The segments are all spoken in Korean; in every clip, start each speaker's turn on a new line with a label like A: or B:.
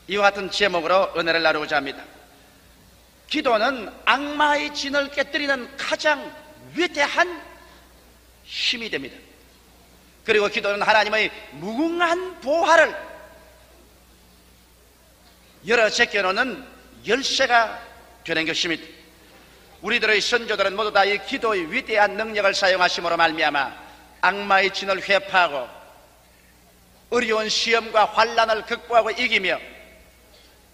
A: 이와 같은 제목으로 은혜를 나누고자 합니다. 기도는 악마의 진을 깨뜨리는 가장 위대한 힘이 됩니다. 그리고 기도는 하나님의 무궁한 보화를 열어 제껴놓는 열쇠가 되는 것입니다. 우리들의 선조들은 모두 다 이 기도의 위대한 능력을 사용하심으로 말미암아 악마의 진을 회파하고 어려운 시험과 환난을 극복하고 이기며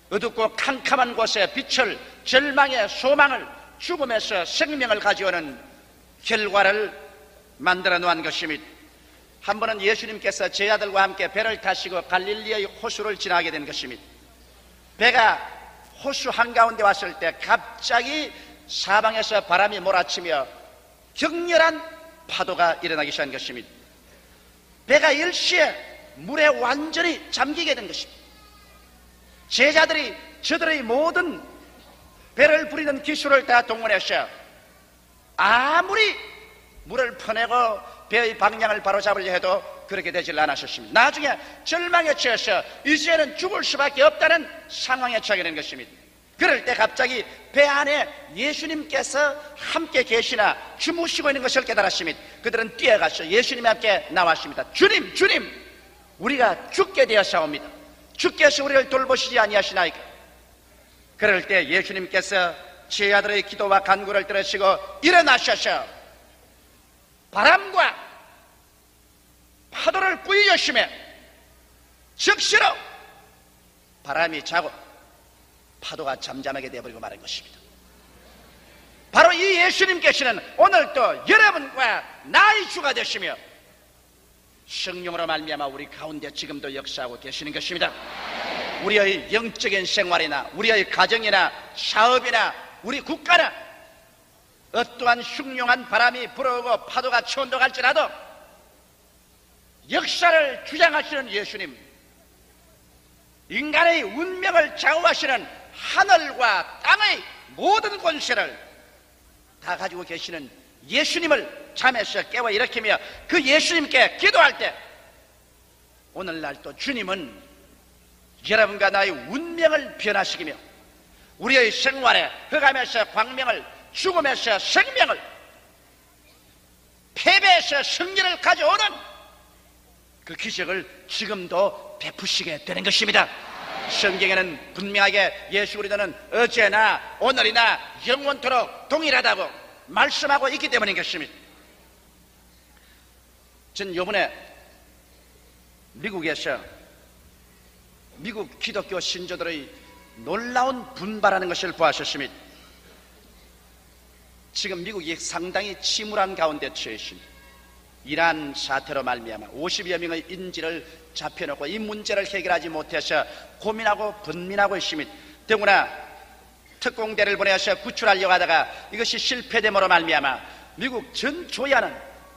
A: 어둡고 캄캄한 곳에 빛을, 절망의 소망을, 죽음에서 생명을 가져오는 결과를 만들어 놓은 것입니다. 한 번은 예수님께서 제자들과 함께 배를 타시고 갈릴리의 호수를 지나게 된 것입니다. 배가 호수 한가운데 왔을 때 갑자기 사방에서 바람이 몰아치며 격렬한 파도가 일어나기 시작한 것입니다. 배가 일시에 물에 완전히 잠기게 된 것입니다. 제자들이 저들의 모든 배를 부리는 기술을 다 동원해서 아무리 물을 퍼내고 배의 방향을 바로잡으려 해도 그렇게 되질 않았습니다. 나중에 절망에 처해서 이제는 죽을 수밖에 없다는 상황에 처하게 된 것입니다. 그럴 때 갑자기 배 안에 예수님께서 함께 계시나 주무시고 있는 것을 깨달았습니다. 그들은 뛰어가서 예수님 앞에 나왔습니다. 주님, 주님, 우리가 죽게 되었사옵니다. 주께서 우리를 돌보시지 아니하시나이까? 그럴 때 예수님께서 제자들의 기도와 간구를 들으시고 일어나셔서 바람과 파도를 뿌이시며 즉시로 바람이 자고 파도가 잠잠하게 되어버리고 마는 것입니다. 바로 이 예수님께서는 오늘도 여러분과 나의 주가 되시며 성령으로 말미암아 우리 가운데 지금도 역사하고 계시는 것입니다. 우리의 영적인 생활이나 우리의 가정이나 사업이나 우리 국가나 어떠한 흉흉한 바람이 불어오고 파도가 치온다할지라도 역사를 주장하시는 예수님, 인간의 운명을 좌우하시는 하늘과 땅의 모든 권세를 다 가지고 계시는 예수님을 잠에서 깨워 일으키며 그 예수님께 기도할 때 오늘날 또 주님은 여러분과 나의 운명을 변화시키며 우리의 생활에 흑암에서 광명을, 죽음에서 생명을, 패배에서 승리를 가져오는 그 기적을 지금도 베푸시게 되는 것입니다. 성경에는 분명하게 예수 그리스도는 어제나 오늘이나 영원토록 동일하다고 말씀하고 있기 때문인 것입니다. 전 이번에 미국에서 미국 기독교 신조들의 놀라운 분발하는 것을 보았습니다. 지금 미국이 상당히 침울한 가운데 처해 있습니다. 이란 사태로 말미암아 50여 명의 인질을 잡혀놓고 이 문제를 해결하지 못해서 고민하고 분민하고 있습니다. 더구나 특공대를 보내서 구출하려고 하다가 이것이 실패됨으로 말미암아 미국 전 조야는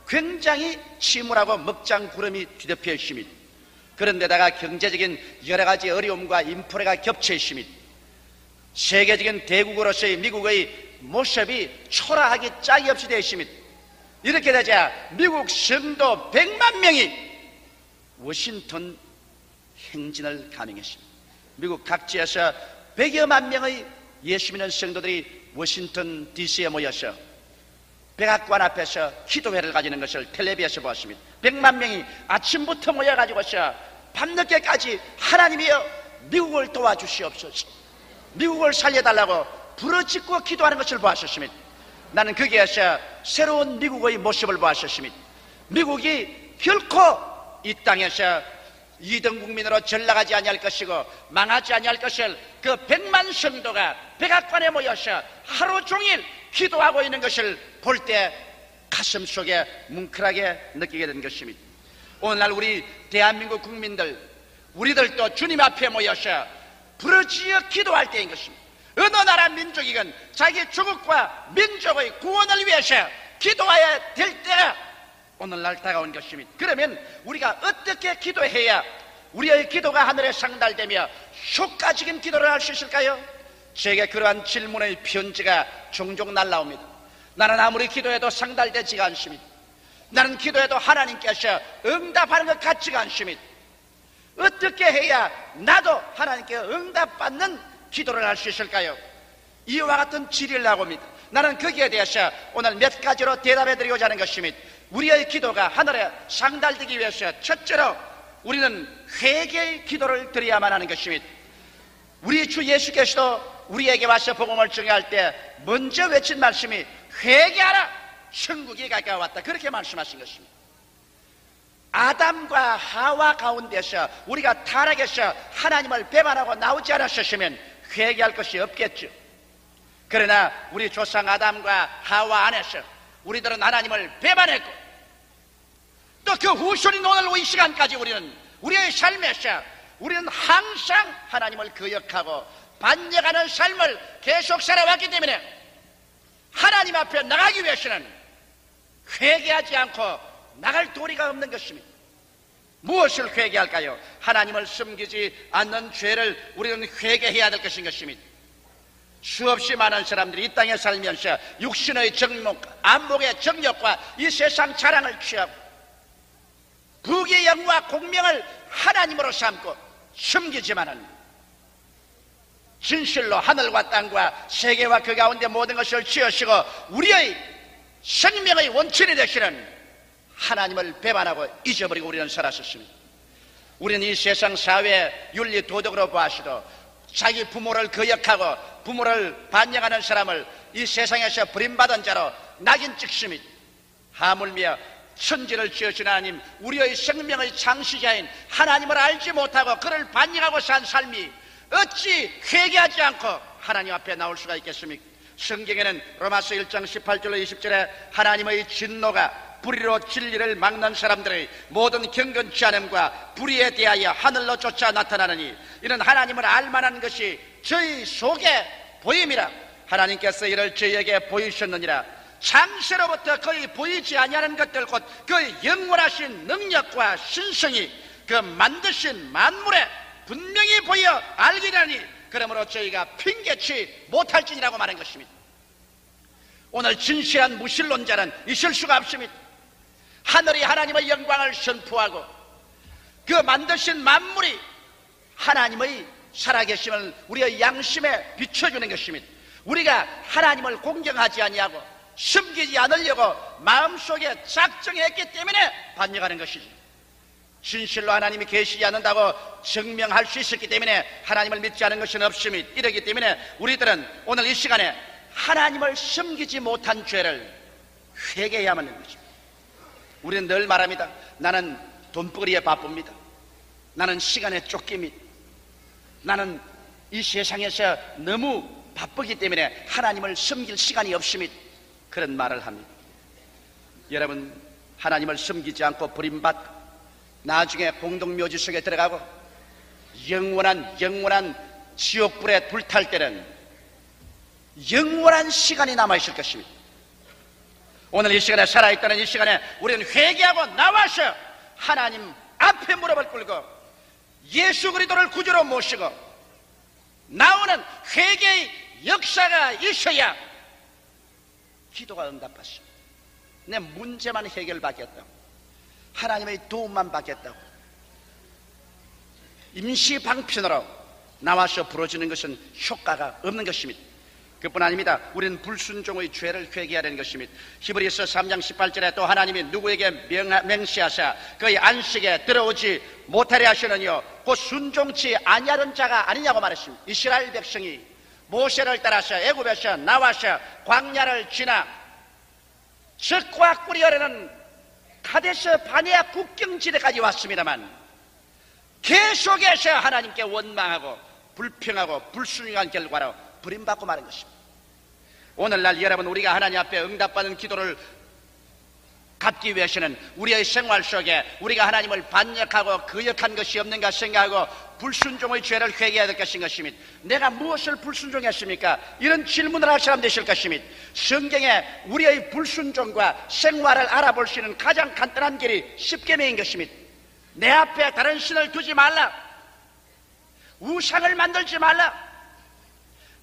A: 굉장히 침울하고 먹장 구름이 뒤덮여 있습니다. 그런데다가 경제적인 여러 가지 어려움과 인프레가 겹쳐 있습니다. 세계적인 대국으로서의 미국의 모습이 초라하기 짝이 없이 되어 있습니다. 이렇게 되자 미국 성도 100만 명이 워싱턴 행진을 감행했습니다. 미국 각지에서 100여만 명의 예수 믿는 성도들이 워싱턴 DC에 모여서 백악관 앞에서 기도회를 가지는 것을 텔레비에서 보았습니다. 100만 명이 아침부터 모여가지고서 밤늦게까지 하나님이여 미국을 도와주시옵소서, 미국을 살려달라고 부르짖고 기도하는 것을 보았습니다. 나는 거기에서 새로운 미국의 모습을 보았습니다. 미국이 결코 이 땅에서 2등 국민으로 전락하지 아니할 것이고 망하지 아니할 것을 그 100만 성도가 백악관에 모여서 하루 종일 기도하고 있는 것을 볼 때 가슴 속에 뭉클하게 느끼게 된 것입니다. 오늘날 우리 대한민국 국민들, 우리들도 주님 앞에 모여서 부르짖어 기도할 때인 것입니다. 어느 나라 민족이건 자기 조국과 민족의 구원을 위해서 기도해야 될 때가 오늘날 다가온 것입니다. 그러면 우리가 어떻게 기도해야 우리의 기도가 하늘에 상달되며 효과적인 기도를 할 수 있을까요? 제게 그러한 질문의 편지가 종종 날라옵니다. 나는 아무리 기도해도 상달되지가 않습니다. 나는 기도해도 하나님께서 응답하는 것 같지가 않습니다. 어떻게 해야 나도 하나님께 응답받는 기도를 할 수 있을까요? 이와 같은 질의를 나옵니다. 나는 거기에 대해서 오늘 몇 가지로 대답해 드리고자 하는 것입니다. 우리의 기도가 하늘에 상달되기 위해서 첫째로 우리는 회개의 기도를 드려야만 하는 것입니다. 우리 주 예수께서도 우리에게 와서 복음을 증거할 때 먼저 외친 말씀이 회개하라, 천국이 가까웠다, 그렇게 말씀하신 것입니다. 아담과 하와 가운데서 우리가 타락해서 하나님을 배반하고 나오지 않았으면 회개할 것이 없겠죠. 그러나 우리 조상 아담과 하와 안에서 우리들은 하나님을 배반했고, 또 그 후손인 오늘 이 시간까지 우리는 우리의 삶에서 우리는 항상 하나님을 거역하고 반역하는 삶을 계속 살아왔기 때문에 하나님 앞에 나가기 위해서는 회개하지 않고 나갈 도리가 없는 것입니다. 무엇을 회개할까요? 하나님을 숨기지 않는 죄를 우리는 회개해야 될 것인 것입니다. 수없이 많은 사람들이 이 땅에 살면서 육신의 정욕, 안목의 정욕과 이 세상 자랑을 취하고 부귀의 영과 공명을 하나님으로 삼고 숨기지만은 진실로 하늘과 땅과 세계와 그 가운데 모든 것을 지으시고 우리의 생명의 원천이 되시는 하나님을 배반하고 잊어버리고 우리는 살았었습니다. 우리는 이 세상 사회 윤리 도덕으로 보아서도 자기 부모를 거역하고 부모를 반역하는 사람을 이 세상에서 버림받은 자로 낙인 찍습니다. 하물며 천지를 지으신 하나님, 우리의 생명의 창시자인 하나님을 알지 못하고 그를 반역하고 산 삶이 어찌 회개하지 않고 하나님 앞에 나올 수가 있겠습니까? 성경에는 로마서 1장 18절로 20절에 하나님의 진노가 불의로 진리를 막는 사람들의 모든 경건치 않음과 불의에 대하여 하늘로 쫓아 나타나느니 이는 하나님을 알만한 것이 저희 속에 보임이라. 하나님께서 이를 저희에게 보이셨느니라. 창세로부터 거의 보이지 아니하는 것들 곧 그 영원하신 능력과 신성이 그 만드신 만물에 분명히 보여 알기라니 그러므로 저희가 핑계치 못할지니라고 말한 것입니다. 오늘 진실한 무신론자는 있을 수가 없습니다. 하늘이 하나님의 영광을 선포하고 그 만드신 만물이 하나님의 살아계심을 우리의 양심에 비춰주는 것입니다. 우리가 하나님을 공경하지 아니하고 숨기지 않으려고 마음속에 작정했기 때문에 반역하는 것이죠. 진실로 하나님이 계시지 않는다고 증명할 수 있었기 때문에 하나님을 믿지 않은 것은 없습니다. 이러기 때문에 우리들은 오늘 이 시간에 하나님을 숨기지 못한 죄를 회개해야만 하는 것입니다. 우리는 늘 말합니다. 나는 돈벌이에 바쁩니다. 나는 시간에 쫓깁니다. 나는 이 세상에서 너무 바쁘기 때문에 하나님을 숨길 시간이 없습니다. 그런 말을 합니다. 여러분, 하나님을 숨기지 않고 버림받고 나중에 공동묘지 속에 들어가고 영원한 지옥불에 불탈 때는 영원한 시간이 남아있을 것입니다. 오늘 이 시간에 살아있다는 이 시간에 우리는 회개하고 나와서 하나님 앞에 무릎을 꿇고 예수 그리스도를 구주로 모시고 나오는 회개의 역사가 있어야 기도가 응답받습니다. 내 문제만 해결받겠다고, 하나님의 도움만 받겠다고 임시 방편으로 나와서 부러지는 것은 효과가 없는 것입니다. 그뿐 아닙니다. 우리는 불순종의 죄를 회개해야 하는 것입니다. 히브리서 3장 18절에 또 하나님이 누구에게 맹세하사 그의 안식에 들어오지 못하려 하시느뇨 곧 순종치 아니하는 자가 아니냐고 말했습니다. 이스라엘 백성이 모세를 따라서 애굽에서 나와서 광야를 지나 적과 꿀이어라는 카데스 바네아 국경지대까지 왔습니다만 계속해서 하나님께 원망하고 불평하고 불순종한 결과로 버림받고 마는 것입니다. 오늘날 여러분, 우리가 하나님 앞에 응답받는 기도를 갚기 위해서는 우리의 생활 속에 우리가 하나님을 반역하고 거역한 것이 없는가 생각하고 불순종의 죄를 회개해야 될 것인 것입니다. 내가 무엇을 불순종했습니까? 이런 질문을 할 사람 되실 것입니다. 성경에 우리의 불순종과 생활을 알아볼 수 있는 가장 간단한 길이 십계명인 것입니다. 내 앞에 다른 신을 두지 말라, 우상을 만들지 말라,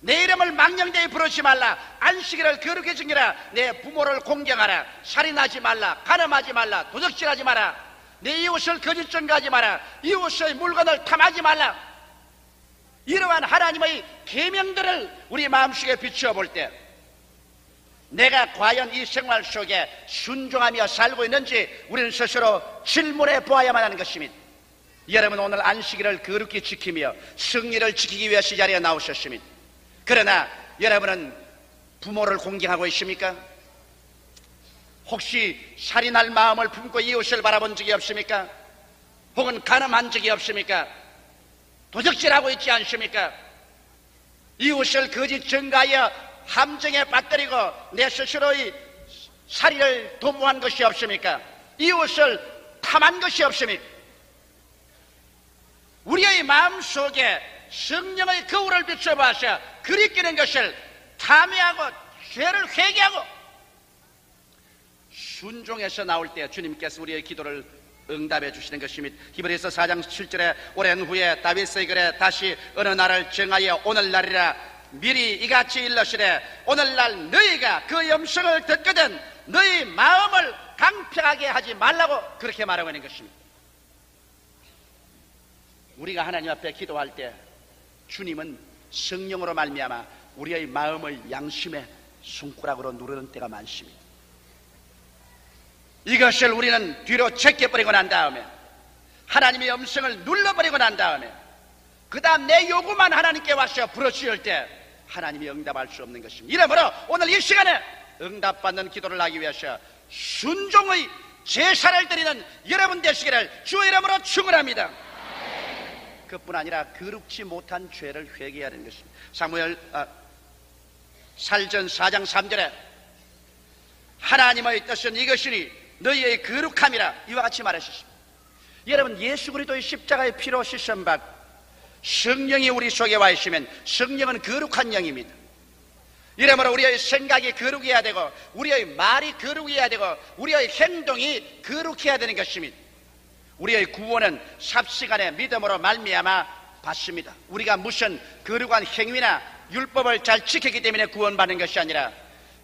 A: 내 이름을 망령되이 부르지 말라, 안식일을 거룩히 지키라, 내 부모를 공경하라, 살인하지 말라, 간음하지 말라, 도적질하지 마라, 내 이웃을 거짓 증거하지 마라, 이웃의 물건을 탐하지 말라. 이러한 하나님의 계명들을 우리 마음속에 비추어 볼 때 내가 과연 이 생활 속에 순종하며 살고 있는지 우리는 스스로 질문해 보아야만 하는 것입니다. 여러분, 오늘 안식일을 거룩히 지키며 승리를 지키기 위해서 이 자리에 나오셨습니다. 그러나 여러분은 부모를 공경하고 있습니까? 혹시 살인할 마음을 품고 이웃을 바라본 적이 없습니까? 혹은 간음한 적이 없습니까? 도적질하고 있지 않습니까? 이웃을 거짓 증거하여 함정에 빠뜨리고 내 스스로의 살인을 도모한 것이 없습니까? 이웃을 탐한 것이 없습니까? 우리의 마음속에 성령의 거울을 비춰봐서 그리끼는 것을 탐해하고 죄를 회개하고 순종해서 나올 때 주님께서 우리의 기도를 응답해 주시는 것입니다. 히브리서 4장 7절에 오랜 후에 다윗의 글에 다시 어느 날을 정하여 오늘날이라 미리 이같이 일러시되 오늘날 너희가 그 음성을 듣거든 너희 마음을 강팍하게 하지 말라고 그렇게 말하고 있는 것입니다. 우리가 하나님 앞에 기도할 때 주님은 성령으로 말미암아 우리의 마음을 양심의 손가락으로 누르는 때가 많습니다. 이것을 우리는 뒤로 제껴버리고 난 다음에 하나님의 음성을 눌러버리고 난 다음에 그 다음 내 요구만 하나님께 와서 부르짖을 때 하나님이 응답할 수 없는 것입니다. 이러므로 오늘 이 시간에 응답받는 기도를 하기 위해서 순종의 제사를 드리는 여러분 되시기를 주의 이름으로 축원합니다. 그뿐 아니라 거룩지 못한 죄를 회개해야 하는 것입니다. 사무엘 살전 4장 3절에 하나님의 뜻은 이것이니 너희의 거룩함이라 이와 같이 말하셨습니다. 여러분, 예수 그리스도의 십자가의 피로 씻음받고 성령이 우리 속에 와 있으면 성령은 거룩한 영입니다. 이러므로 우리의 생각이 거룩해야 되고 우리의 말이 거룩해야 되고 우리의 행동이 거룩해야 되는 것입니다. 우리의 구원은 삽시간에 믿음으로 말미암아 받습니다. 우리가 무슨 거룩한 행위나 율법을 잘 지켰기 때문에 구원받는 것이 아니라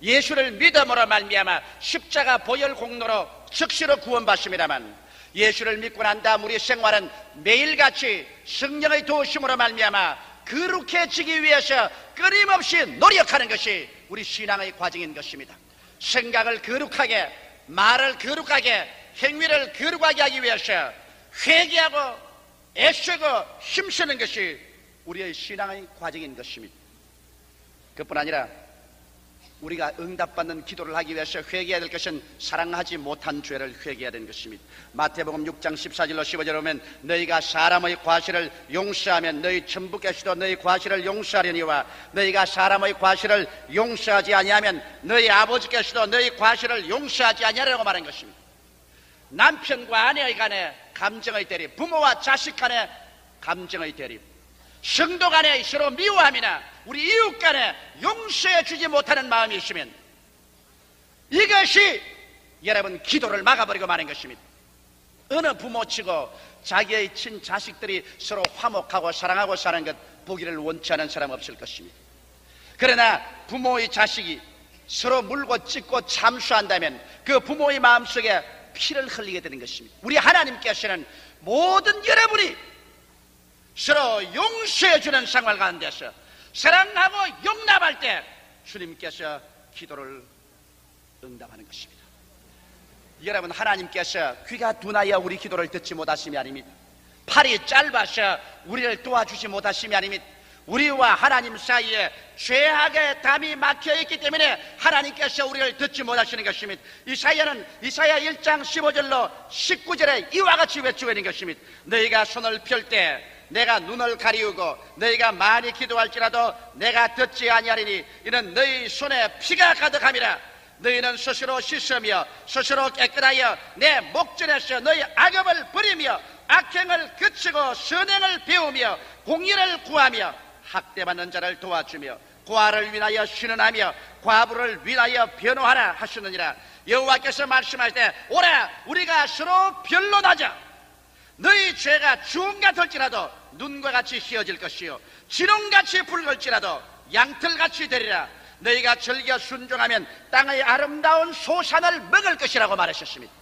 A: 예수를 믿음으로 말미암아 십자가 보혈 공로로 즉시로 구원받습니다만 예수를 믿고 난 다음 우리 생활은 매일같이 성령의 도우심으로 말미암아 거룩해지기 위해서 끊임없이 노력하는 것이 우리 신앙의 과정인 것입니다. 생각을 거룩하게, 말을 거룩하게, 행위를 거룩하게 하기 위해서 회개하고 애쓰고 힘쓰는 것이 우리의 신앙의 과정인 것입니다. 그뿐 아니라 우리가 응답받는 기도를 하기 위해서 회개해야 될 것은 사랑하지 못한 죄를 회개해야 되는 것입니다. 마태복음 6장 14절로 15절에 보면 너희가 사람의 과실을 용서하면 너희 천부께서도 너희 과실을 용서하려니와 너희가 사람의 과실을 용서하지 아니하면 너희 아버지께서도 너희 과실을 용서하지 아니하려고 말한 것입니다. 남편과 아내의 간에 감정의 대립, 부모와 자식 간에 감정의 대립, 성도 간에 서로 미워함이나 우리 이웃 간에 용서해 주지 못하는 마음이 있으면 이것이 여러분 기도를 막아버리고 마는 것입니다. 어느 부모치고 자기의 친자식들이 서로 화목하고 사랑하고 사는 것 보기를 원치 않은 사람 없을 것입니다. 그러나 부모의 자식이 서로 물고 찢고 참수한다면 그 부모의 마음속에 피를 흘리게 되는 것입니다. 우리 하나님께서는 모든 여러분이 서로 용서해주는 생활 가운데서 사랑하고 용납할 때 주님께서 기도를 응답하는 것입니다. 여러분, 하나님께서 귀가 둔하여 우리 기도를 듣지 못하심이 아닙니다. 팔이 짧아서 우리를 도와주지 못하심이 아닙니다. 우리와 하나님 사이에 죄악의 담이 막혀있기 때문에 하나님께서 우리를 듣지 못하시는 것입니다. 이사야 1장 15절로 19절에 이와 같이 외치고 있는 것입니다. 너희가 손을 펼 때 내가 눈을 가리우고 너희가 많이 기도할지라도 내가 듣지 아니하리니 이는 너희 손에 피가 가득함이라. 너희는 스스로 씻으며 스스로 깨끗하여 내 목전에서 너희 악업을 버리며 악행을 그치고 선행을 배우며 공의를 구하며 학대받는 자를 도와주며 고아를 위하여 신원하며 과부를 위하여 변호하라 하시느니라. 여호와께서 말씀할 때 오라 우리가 서로 변론하자. 너희 죄가 주홍 같을지라도 눈과 같이 희어질 것이요 진홍같이 붉을지라도 양털같이 되리라. 너희가 즐겨 순종하면 땅의 아름다운 소산을 먹을 것이라고 말하셨습니다.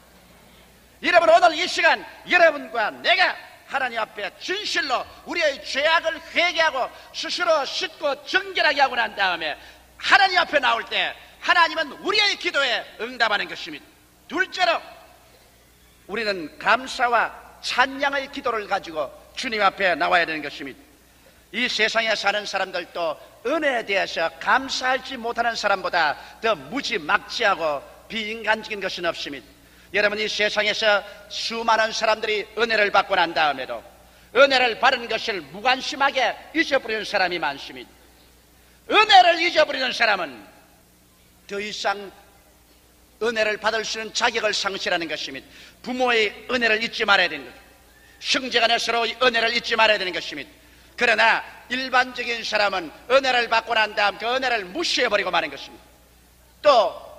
A: 여러분, 오늘 이 시간 여러분과 내가 하나님 앞에 진실로 우리의 죄악을 회개하고 스스로 씻고 정결하게 하고 난 다음에 하나님 앞에 나올 때 하나님은 우리의 기도에 응답하는 것입니다. 둘째로 우리는 감사와 찬양의 기도를 가지고 주님 앞에 나와야 되는 것입니다. 이 세상에 사는 사람들도 은혜에 대해서 감사하지 못하는 사람보다 더 무지막지하고 비인간적인 것은 없습니다. 여러분, 이 세상에서 수많은 사람들이 은혜를 받고 난 다음에도 은혜를 받은 것을 무관심하게 잊어버리는 사람이 많습니다. 은혜를 잊어버리는 사람은 더 이상 은혜를 받을 수 있는 자격을 상실하는 것입니다. 부모의 은혜를 잊지 말아야 되는 것입니다. 형제간에 서로의 은혜를 잊지 말아야 되는 것입니다. 그러나 일반적인 사람은 은혜를 받고 난 다음 그 은혜를 무시해버리고 마는 것입니다. 또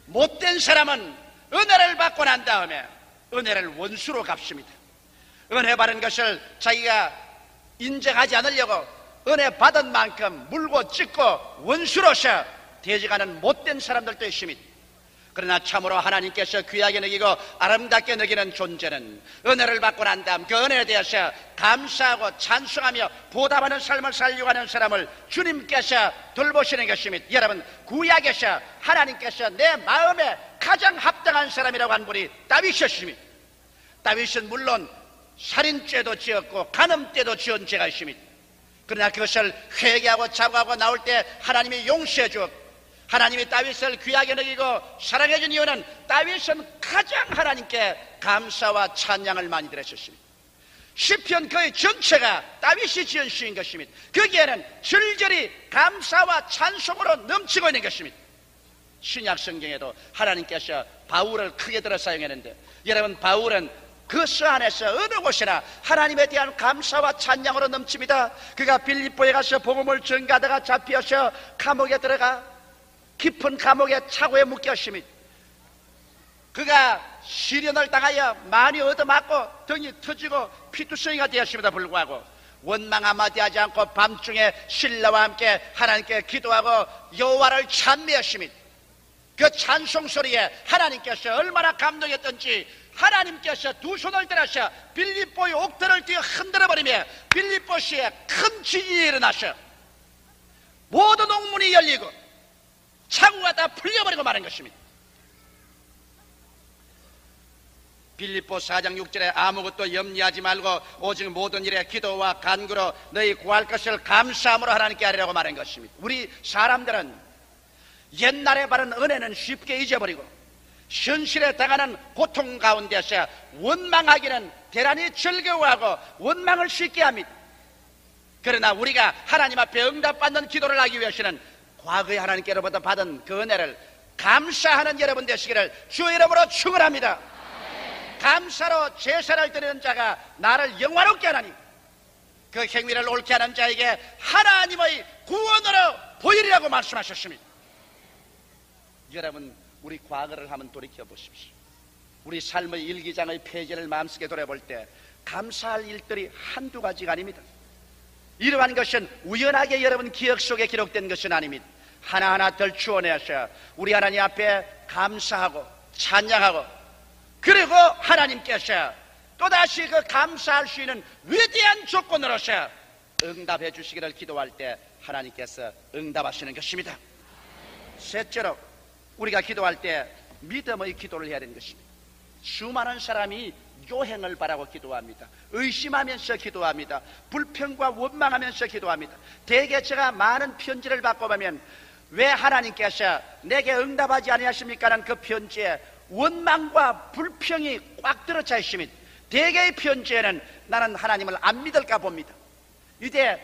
A: 못된 사람은 은혜를 받고 난 다음에 은혜를 원수로 갚습니다. 은혜 받은 것을 자기가 인정하지 않으려고 은혜 받은 만큼 물고 찢고 원수로서 대적하는 못된 사람들도 있습니다. 그러나 참으로 하나님께서 귀하게 여기고 아름답게 여기는 존재는 은혜를 받고 난 다음 그 은혜에 대해서 감사하고 찬송하며 보답하는 삶을 살려고 하는 사람을 주님께서 돌보시는 것입니다. 여러분, 구약에서 하나님께서 내 마음에 가장 합당한 사람이라고 한 분이 다윗이었습니다. 다윗은 물론 살인죄도 지었고 간음죄도 지은 죄가 있습니다. 그러나 그것을 회개하고 자복하고 나올 때 하나님이 용서해 주었고 하나님이 다윗을 귀하게 여기고 사랑해 준 이유는 다윗은 가장 하나님께 감사와 찬양을 많이 드렸습니다. 시편 거의 전체가 다윗이 지은 시인 것입니다. 거기에는 절절히 감사와 찬송으로 넘치고 있는 것입니다. 신약 성경에도 하나님께서 바울을 크게 들어 사용했는데 여러분, 바울은 그 서 안에서 어느 곳이나 하나님에 대한 감사와 찬양으로 넘칩니다. 그가 빌립보에 가서 복음을 전가하다가 잡혀서 감옥에 들어가 깊은 감옥에 차고에 묶였습니다. 그가 시련을 당하여 많이 얻어맞고 등이 터지고 피투성이가 되었음에도 불구하고 원망 한마디 하지 않고 밤중에 신라와 함께 하나님께 기도하고 여호와를 찬미했습니다. 그 찬송 소리에 하나님께서 얼마나 감동했던지 하나님께서 두 손을 들어서 빌립보의 옥들을 뛰어 흔들어버리며 빌립보시에 큰 지진이 일어나서 모든 옥문이 열리고 창구가 다 풀려버리고 마는 것입니다. 빌립보 4장 6절에 아무것도 염려하지 말고 오직 모든 일에 기도와 간구로 너희 구할 것을 감사함으로 하나님께 하리라고 말한 것입니다. 우리 사람들은 옛날에 받은 은혜는 쉽게 잊어버리고 현실에 당하는 고통 가운데서 원망하기는 대단히 즐거워하고 원망을 쉽게 합니다. 그러나 우리가 하나님 앞에 응답받는 기도를 하기 위해서는 과거에 하나님께로부터 받은 그 은혜를 감사하는 여러분 되시기를 주의 이름으로 축원합니다. 감사로 제사를 드리는 자가 나를 영화롭게 하나니 그 행위를 옳게 하는 자에게 하나님의 구원으로 보이리라고 말씀하셨습니다. 여러분, 우리 과거를 한번 돌이켜 보십시오. 우리 삶의 일기장의 페이지를 마음속에 돌아볼 때 감사할 일들이 한두 가지가 아닙니다. 이러한 것은 우연하게 여러분 기억 속에 기록된 것은 아닙니다. 하나하나 덜 추원해서 우리 하나님 앞에 감사하고 찬양하고 그리고 하나님께서 또다시 그 감사할 수 있는 위대한 조건으로서 응답해 주시기를 기도할 때 하나님께서 응답하시는 것입니다. 셋째로 우리가 기도할 때 믿음의 기도를 해야 되는 것입니다. 수많은 사람이 요행을 바라고 기도합니다. 의심하면서 기도합니다. 불평과 원망하면서 기도합니다. 대개 제가 많은 편지를 받고 보면 왜 하나님께서 내게 응답하지 아니하십니까? 라는 그 편지에 원망과 불평이 꽉 들어차 있습니다. 대개의 편지에는 나는 하나님을 안 믿을까 봅니다. 이제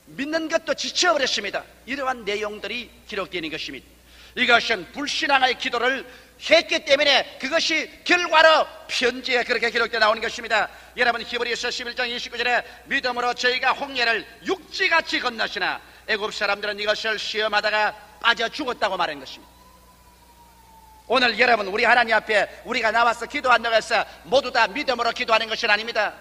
A: 믿는 것도 지쳐버렸습니다. 이러한 내용들이 기록되는 것입니다. 이것은 불신앙의 기도를 했기 때문에 그것이 결과로 편지에 그렇게 기록되어 나오는 것입니다. 여러분, 히브리서 11장 29절에 믿음으로 저희가 홍해를 육지같이 건너시나 애굽 사람들은 이것을 시험하다가 빠져 죽었다고 말한 것입니다. 오늘 여러분, 우리 하나님 앞에 우리가 나와서 기도한다고 해서 모두 다 믿음으로 기도하는 것은 아닙니다.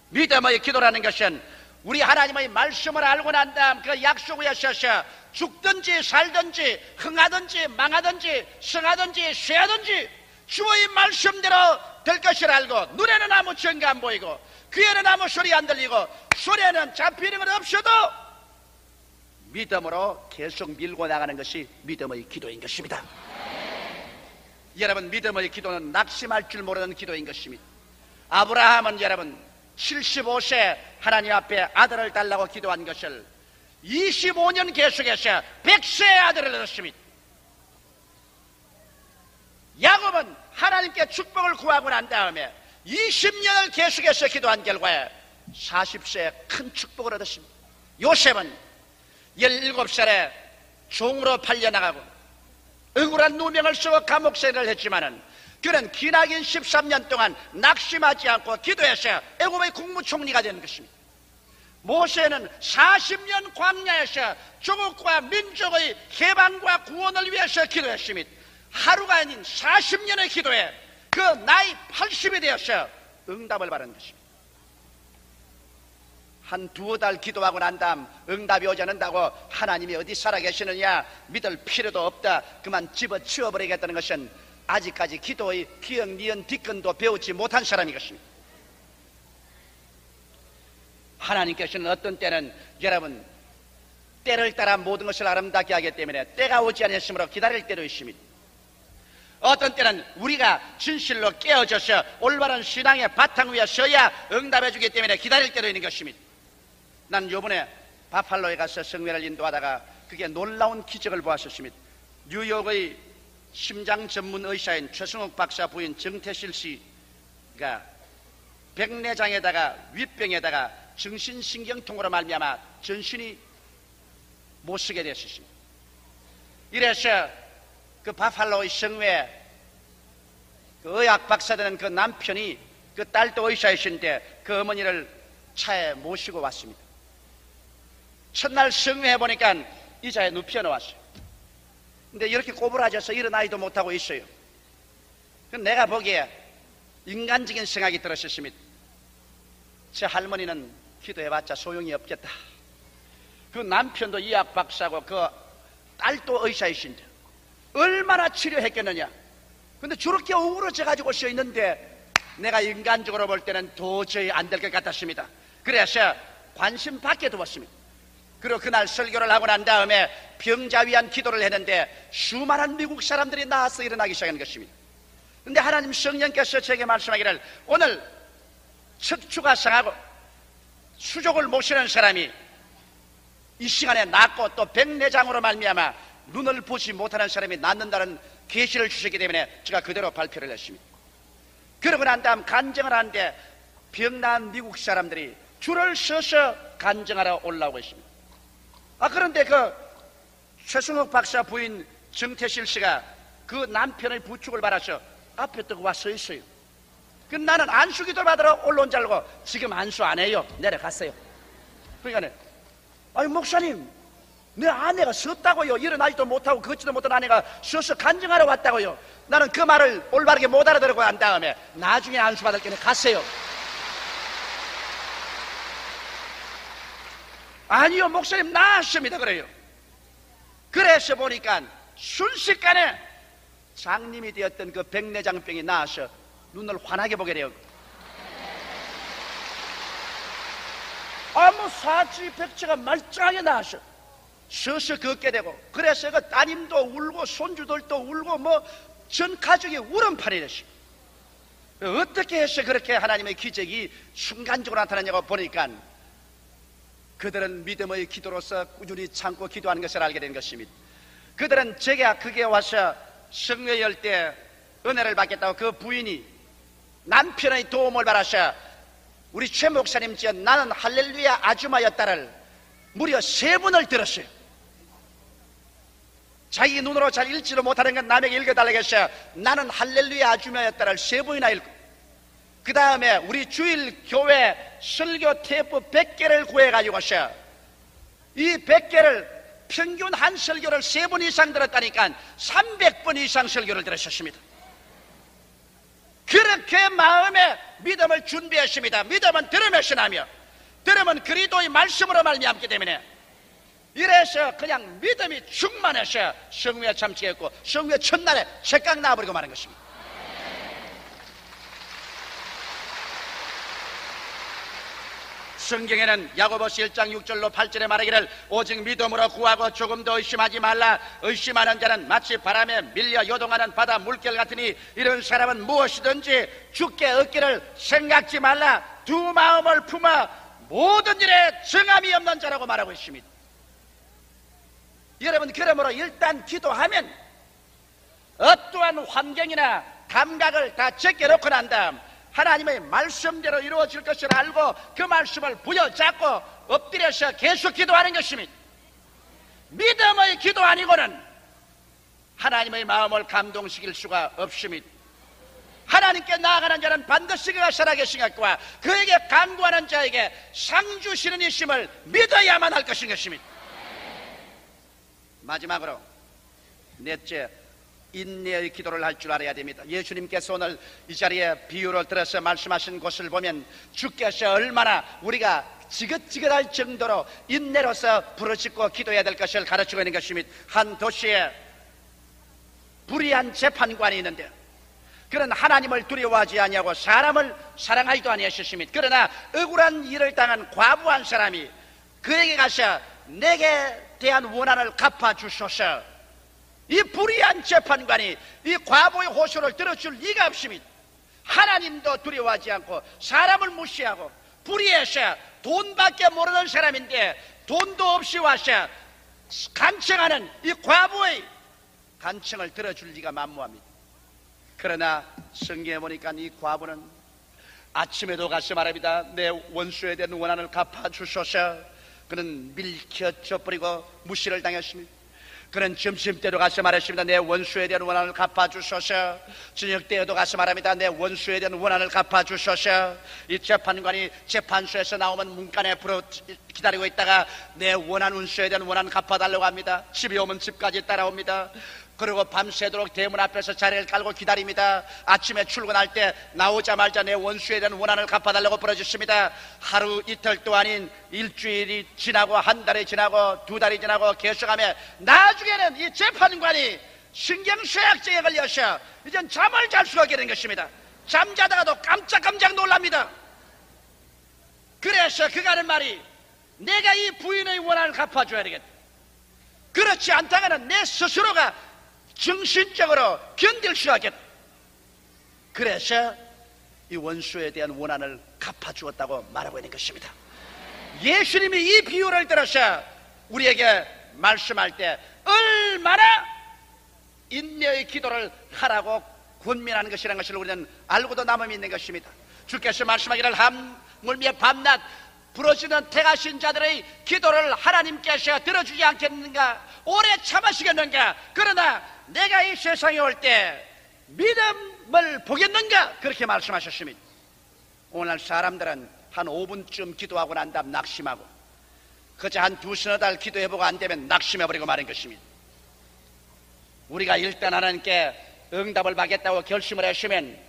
A: 믿음의 기도라는 것은 우리 하나님의 말씀을 알고 난 다음 그 약속 위에 서서 죽든지 살든지 흥하든지 망하든지 성하든지 쇠하든지 주의 말씀대로 될 것을 알고, 눈에는 아무 증거 안 보이고 귀에는 아무 소리 안 들리고 손에는 잡히는 건 없어도 믿음으로 계속 밀고 나가는 것이 믿음의 기도인 것입니다. 여러분, 믿음의 기도는 낙심할 줄 모르는 기도인 것입니다. 아브라함은 여러분 75세 하나님 앞에 아들을 달라고 기도한 것을 25년 계속해서 100세의 아들을 얻었습니다. 야곱은 하나님께 축복을 구하고 난 다음에 20년을 계속해서 기도한 결과에 40세에 큰 축복을 얻었습니다. 요셉은 17살에 종으로 팔려나가고 억울한 누명을 쓰고 감옥생활을 했지만은 그는 기나긴 13년 동안 낙심하지 않고 기도해서 애굽의 국무총리가 된 것입니다. 모세는 40년 광야에서 조국과 민족의 해방과 구원을 위해서 기도했습니다. 하루가 아닌 40년의 기도에 그 나이 80이 되어서 응답을 받은 것입니다. 한 두어 달 기도하고 난 다음 응답이 오지 않는다고 하나님이 어디 살아계시느냐 믿을 필요도 없다, 그만 집어치워버리겠다는 것은 아직까지 기도의 기억, 니은, 뒷근도 배우지 못한 사람인 것입니다. 하나님께서는 어떤 때는 여러분 때를 따라 모든 것을 아름답게 하기 때문에 때가 오지 않았으므로 기다릴 때도 있습니다. 어떤 때는 우리가 진실로 깨어져서 올바른 신앙의 바탕 위에 서야 응답해 주기 때문에 기다릴 때도 있는 것입니다. 난 요번에 바팔로에 가서 성회를 인도하다가 그게 놀라운 기적을 보았었습니다. 뉴욕의 심장 전문 의사인 최승욱 박사 부인 정태실 씨가 백내장에다가 윗병에다가 정신신경통으로 말미암아 전신이 못 쓰게 됐었습니다. 이래서 그 바팔로의 성회에 그 의학 박사 되는 그 남편이 그 딸도 의사이신데 그 어머니를 차에 모시고 왔습니다. 첫날 성회해 보니까 의자에 눕혀 놓았어요. 근데 이렇게 꼬부라져서 일어나지도 못하고 있어요. 내가 보기에 인간적인 생각이 들었습니다. 제 할머니는 기도해봤자 소용이 없겠다. 그 남편도 의학 박사고 그 딸도 의사이신데 얼마나 치료했겠느냐. 근데 저렇게 우울해져 가지고 서 있는데 내가 인간적으로 볼 때는 도저히 안 될 것 같았습니다. 그래서 관심 받게 두었습니다. 그리고 그날 설교를 하고 난 다음에 병자 위한 기도를 했는데 수많은 미국 사람들이 나와서 일어나기 시작한 것입니다. 근데 하나님 성령께서 제게 말씀하기를 오늘 척추가 상하고 수족을 모시는 사람이 이 시간에 낫고 또 백내장으로 말미암아 눈을 보지 못하는 사람이 낫는다는 계시를 주셨기 때문에 제가 그대로 발표를 했습니다. 그러고 난 다음 간증을 하는데 병난 미국 사람들이 줄을 서서 간증하러 올라오고 있습니다. 그런데 그 최승욱 박사 부인 정태실 씨가 그 남편의 부축을 받아서 앞에 뜨고 와 서 있어요. 그 나는 안수기도 받으러 올라온 줄 알고 지금 안수 안 해요. 내려갔어요. 그러니까 아니 목사님, 내 아내가 섰다고요. 일어나지도 못하고 걷지도 못한 아내가 서서 간증하러 왔다고요. 나는 그 말을 올바르게 못 알아들고 한 다음에 나중에 안수 받을 때는 갔어요. 아니요 목사님 나았습니다. 그래요. 그래서 보니까 순식간에 장님이 되었던 그 백내장병이 나아서 눈을 환하게 보게 되었고 아무 사지백체가 말짱하게 나아서 서서 걷게 되고 그래서 그 따님도 울고 손주들도 울고 뭐 전 가족이 울음판이 됐어요. 어떻게 해서 그렇게 하나님의 기적이 순간적으로 나타나냐고 보니까 그들은 믿음의 기도로서 꾸준히 참고 기도하는 것을 알게 된 것입니다. 그들은 제가 그게 와서 성회 열 때 은혜를 받겠다고 그 부인이 남편의 도움을 받아서 우리 최 목사님 지은 나는 할렐루야 아줌마였다를 무려 3번을 들었어요. 자기 눈으로 잘 읽지도 못하는 건 남에게 읽어달라고 해서 나는 할렐루야 아줌마였다를 3번이나 읽고 그 다음에 우리 주일 교회 설교 테이프 100개를 구해가지고서 이 100개를 평균 한 설교를 3번 이상 들었다니까 300번 이상 설교를 들으셨습니다. 그렇게 마음에 믿음을 준비했습니다. 믿음은 들음에서 나며 들음은 그리스도의 말씀으로 말미암기 때문에 이래서 그냥 믿음이 충만해서 성회에 참석했고 성회 첫날에 책각 나와버리고 마는 것입니다. 성경에는 야고보서 1장 6절로 8절에 말하기를 오직 믿음으로 구하고 조금도 의심하지 말라. 의심하는 자는 마치 바람에 밀려 요동하는 바다 물결 같으니 이런 사람은 무엇이든지 주께 얻기를 생각지 말라. 두 마음을 품어 모든 일에 정함이 없는 자라고 말하고 있습니다. 여러분, 그러므로 일단 기도하면 어떠한 환경이나 감각을 다 제껴놓고 난 다음 하나님의 말씀대로 이루어질 것을 알고 그 말씀을 부여잡고 엎드려서 계속 기도하는 것입니다. 믿음의 기도 아니고는 하나님의 마음을 감동시킬 수가 없습니다. 하나님께 나아가는 자는 반드시 그가 살아계신 것과 그에게 간구하는 자에게 상 주시는 이심을 믿어야만 할 것인 것입니다. 마지막으로 넷째, 인내의 기도를 할 줄 알아야 됩니다. 예수님께서 오늘 이 자리에 비유를 들어서 말씀하신 것을 보면 주께서 얼마나 우리가 지긋지긋할 정도로 인내로서 부르짖고 기도해야 될 것을 가르치고 있는 것입니다. 한 도시에 불의한 재판관이 있는데 그는 하나님을 두려워하지 아니하고 사람을 사랑하지도 아니하셨습니다. 그러나 억울한 일을 당한 과부한 사람이 그에게 가서 내게 대한 원한을 갚아주소서. 이 불의한 재판관이 이 과부의 호소를 들어줄 리가 없습니다. 하나님도 두려워하지 않고 사람을 무시하고 불의해서 돈밖에 모르는 사람인데 돈도 없이 와서 간청하는 이 과부의 간청을 들어줄 리가 만무합니다. 그러나 성경에 보니까 이 과부는 아침에도 가서 말합니다. 내 원수에 대한 원한을 갚아주소서. 그는 밀켜져버리고 무시를 당했습니다. 그는 점심때도 가서 말했습니다. 내 원수에 대한 원한을 갚아주소서. 저녁때에도 가서 말합니다. 내 원수에 대한 원한을 갚아주소서. 이 재판관이 재판소에서 나오면 문간에 불어 기다리고 있다가 내 원한 원수에 대한 원한 갚아달라고 합니다. 집에 오면 집까지 따라옵니다. 그리고 밤새도록 대문 앞에서 자리를 깔고 기다립니다. 아침에 출근할 때 나오자마자 내 원수에 대한 원한을 갚아달라고 부르짖습니다. 하루 이틀 또 아닌 일주일이 지나고 한 달이 지나고 두 달이 지나고 계속하며 나중에는 이 재판관이 신경쇠약증에 걸려서 이젠 잠을 잘 수가 없게 된 것입니다. 잠자다가도 깜짝깜짝 놀랍니다. 그래서 그가 하는 말이 내가 이 부인의 원한을 갚아줘야 되겠다. 그렇지 않다면 내 스스로가 정신적으로 견딜 수 없겠다. 그래서 이 원수에 대한 원한을 갚아주었다고 말하고 있는 것입니다. 예수님이 이 비유를 들어서 우리에게 말씀할 때 얼마나 인내의 기도를 하라고 권면하는 것이라는 것을 우리는 알고도 남음이 있는 것입니다. 주께서 말씀하기를 하물며 밤낮 부러지는 택하신 자들의 기도를 하나님께서 들어주지 않겠는가? 오래 참으시겠는가? 그러나 내가 이 세상에 올 때 믿음을 보겠는가? 그렇게 말씀하셨습니다. 오늘 사람들은 한 5분쯤 기도하고 난 다음 낙심하고 그저 한 두서너 달 기도해보고 안 되면 낙심해버리고 마는 것입니다. 우리가 일단 하나님께 응답을 받겠다고 결심을 했으면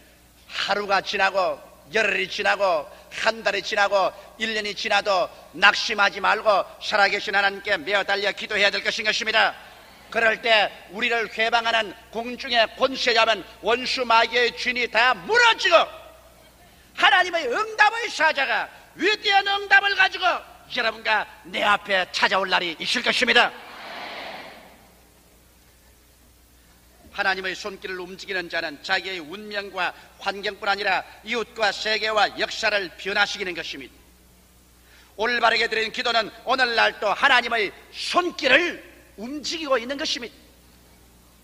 A: 하루가 지나고 열흘이 지나고 한 달이 지나고 1년이 지나도 낙심하지 말고 살아계신 하나님께 매어달려 기도해야 될 것인 것입니다. 그럴 때 우리를 회방하는 공중의 권세자면 원수 마귀의 쥔이 다 무너지고 하나님의 응답의 사자가 위대한 응답을 가지고 여러분과 내 앞에 찾아올 날이 있을 것입니다. 하나님의 손길을 움직이는 자는 자기의 운명과 환경뿐 아니라 이웃과 세계와 역사를 변화시키는 것입니다. 올바르게 드리는 기도는 오늘날 또 하나님의 손길을 움직이고 있는 것입니다.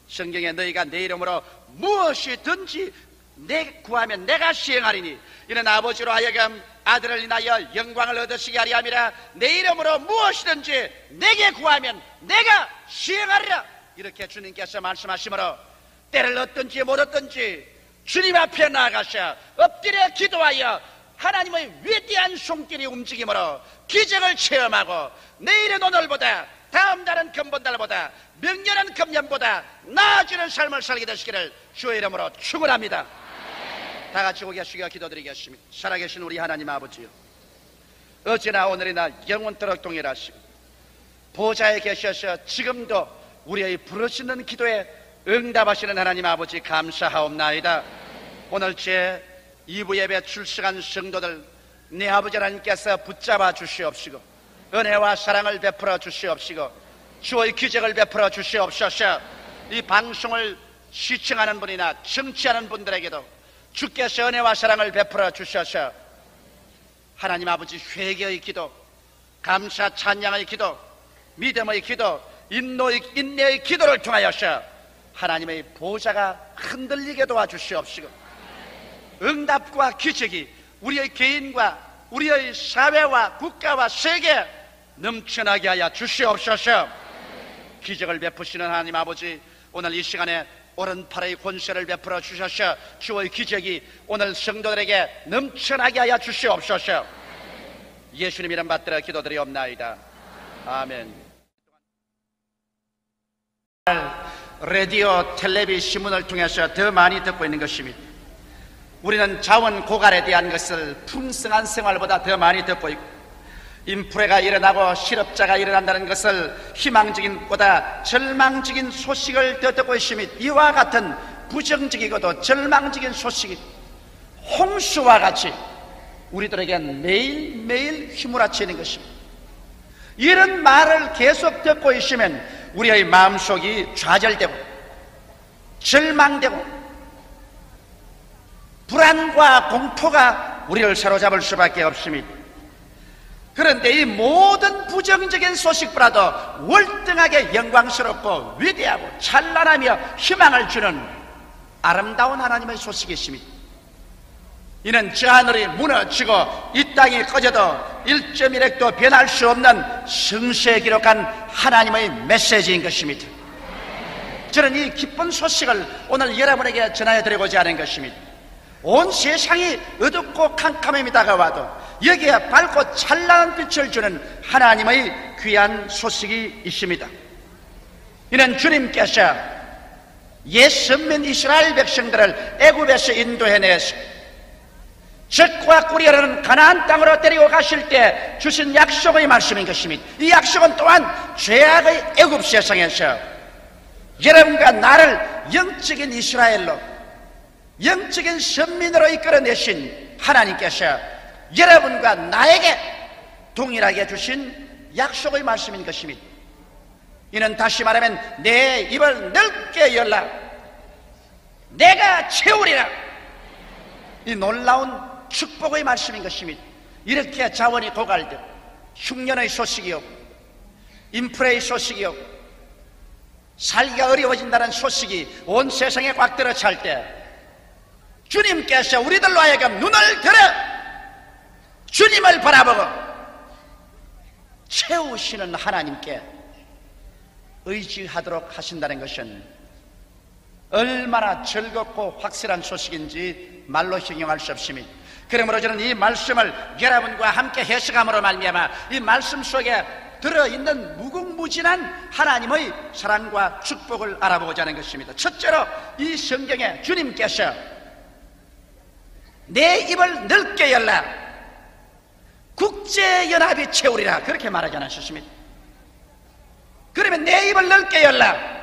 A: 성경에 너희가 내 이름으로 무엇이든지 내 구하면 내가 시행하리니 이는 아버지로 하여금 아들을 인하여 영광을 얻으시게 하리 함이라. 내 이름으로 무엇이든지 내게 구하면 내가 시행하리라. 이렇게 주님께서 말씀하시므로 때를 얻든지 못 얻든지 주님 앞에 나아가서 엎드려 기도하여 하나님의 위대한 손길이 움직임으로 기적을 체험하고 내일은 오늘보다 다음 달은 금번달보다 명년은 금년보다 나아지는 삶을 살게 되시기를 주의 이름으로 축원합니다. 다 같이 고개 숙여 기도드리겠습니다. 살아계신 우리 하나님 아버지요, 어제나 오늘이나 영원토록 동일하시고 보좌에 계셔서 지금도 우리의 부르짖는 기도에 응답하시는 하나님 아버지 감사하옵나이다. 오늘 제 2부 예배 출석한 성도들 네 아버지 하나님께서 붙잡아 주시옵시고 은혜와 사랑을 베풀어 주시옵시고 주의 기적을 베풀어 주시옵소서. 이 방송을 시청하는 분이나 청취하는 분들에게도 주께서 은혜와 사랑을 베풀어 주셔서 하나님 아버지 회개의 기도, 감사 찬양의 기도, 믿음의 기도, 인내의 기도를 통하여서 하나님의 보좌가 흔들리게 도와주시옵시고 응답과 기적이 우리의 개인과 우리의 사회와 국가와 세계에 넘쳐나게 하여 주시옵소서. 기적을 베푸시는 하나님 아버지, 오늘 이 시간에 오른팔의 권세를 베풀어 주셔서 주의 기적이 오늘 성도들에게 넘쳐나게 하여 주시옵소서. 예수님 이름 받들어 기도드리옵나이다. 아멘. 라디오, 텔레비, 신문을 통해서 더 많이 듣고 있는 것입니다. 우리는 자원 고갈에 대한 것을 풍성한 생활보다 더 많이 듣고 있고, 인플레가 일어나고 실업자가 일어난다는 것을 희망적인 보다 절망적인 소식을 더 듣고 있습니다. 이와 같은 부정적이고도 절망적인 소식이 홍수와 같이 우리들에겐 매일매일 휘몰아치는 것입니다. 이런 말을 계속 듣고 있으면 우리의 마음속이 좌절되고 절망되고 불안과 공포가 우리를 사로잡을 수밖에 없습니다. 그런데 이 모든 부정적인 소식보다도 월등하게 영광스럽고 위대하고 찬란하며 희망을 주는 아름다운 하나님의 소식이 있습니다. 이는 저 하늘이 무너지고 이 땅이 꺼져도 1.1핵도 변할 수 없는 성서에 기록한 하나님의 메시지인 것입니다. 저는 이 기쁜 소식을 오늘 여러분에게 전하여 드리고자 하는 것입니다. 온 세상이 어둡고 캄캄함이 다가와도 여기에 밝고 찬란한 빛을 주는 하나님의 귀한 소식이 있습니다. 이는 주님께서 옛 선민 이스라엘 백성들을 애굽에서 인도해내서 젖과 꿀이 흐르는 가나안 땅으로 데리고 가실 때 주신 약속의 말씀인 것입니다. 이 약속은 또한 죄악의 애굽 세상에서 여러분과 나를 영적인 이스라엘로, 영적인 선민으로 이끌어내신 하나님께서 여러분과 나에게 동일하게 주신 약속의 말씀인 것입니다. 이는 다시 말하면 내 입을 넓게 열라 내가 채우리라, 이 놀라운 축복의 말씀인 것입니다. 이렇게 자원이 고갈되고 흉년의 소식이 오고 인플레의 소식이 오고 살기가 어려워진다는 소식이 온 세상에 꽉 들어찰 때 주님께서 우리들로 하여금 눈을 들어 주님을 바라보고 채우시는 하나님께 의지하도록 하신다는 것은 얼마나 즐겁고 확실한 소식인지 말로形容할 수 없습니다. 그러므로 저는 이 말씀을 여러분과 함께 해석함으로 말미암아 이 말씀 속에 들어있는 무궁무진한 하나님의 사랑과 축복을 알아보고자 하는 것입니다. 첫째로 이 성경에 주님께서 내 입을 넓게 열라 국제연합이 채우리라 그렇게 말하지 않으셨습니까? 그러면 내 입을 넓게 열라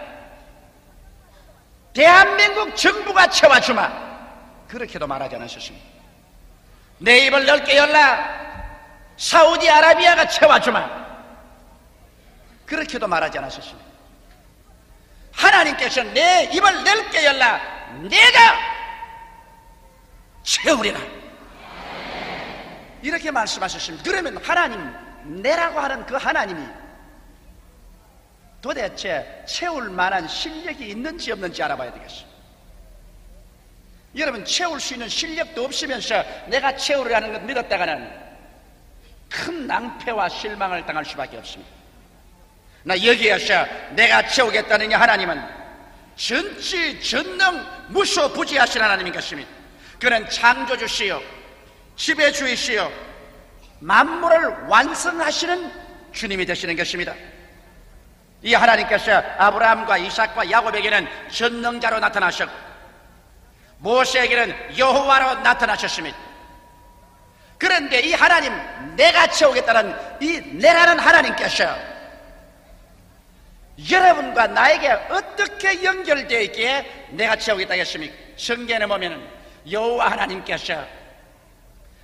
A: 대한민국 정부가 채워주마 그렇게도 말하지 않으셨습니까? 내 입을 넓게 열라 사우디아라비아가 채워주마 그렇게도 말하지 않으셨습니까? 하나님께서 내 입을 넓게 열라 내가 채우리라 이렇게 말씀하셨습니다. 그러면 하나님, 내라고 하는 그 하나님이 도대체 채울 만한 실력이 있는지 없는지 알아봐야 되겠어요. 여러분, 채울 수 있는 실력도 없으면서 내가 채우리라는 것 믿었다가는 큰 낭패와 실망을 당할 수밖에 없습니다. 나 여기에서 내가 채우겠다는 이 하나님은 전지 전능 무소부지하신 하나님인 것입니다. 그는 창조주시요 지배주이시요 만물을 완성하시는 주님이 되시는 것입니다. 이 하나님께서 아브라함과 이삭과 야곱에게는 전능자로 나타나셨고 모세에게는 여호와로 나타나셨습니다. 그런데 이 하나님, 내가 채우겠다는 이 내라는 하나님께서 여러분과 나에게 어떻게 연결되어 있기에 내가 채우겠다 했습니까? 성경에 보면 여호와 하나님께서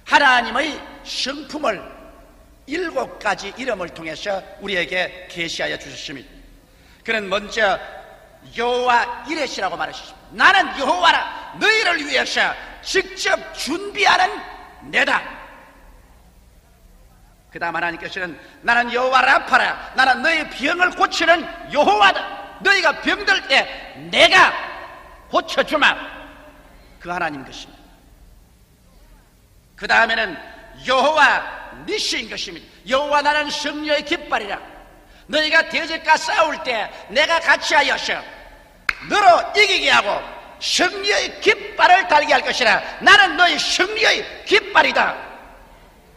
A: 하나님의 성품을 7가지 이름을 통해서 우리에게 계시하여 주셨습니다. 그는 먼저 여호와 이레시라고 말하셨습니다. 나는 여호와라, 너희를 위해서 직접 준비하는 내다. 그 다음 하나님께서는 나는 여호와 라파라, 나는 너희 병을 고치는 여호와다. 너희가 병들 때 내가 고쳐주마. 그 하나님 것입니다. 그 다음에는 여호와 니시인 것입니다. 여호와 나는 승리의 깃발이라. 너희가 대적과 싸울 때 내가 같이 하여서 너로 이기게 하고 승리의 깃발을 달게 할 것이라. 나는 너희 승리의 깃발이다.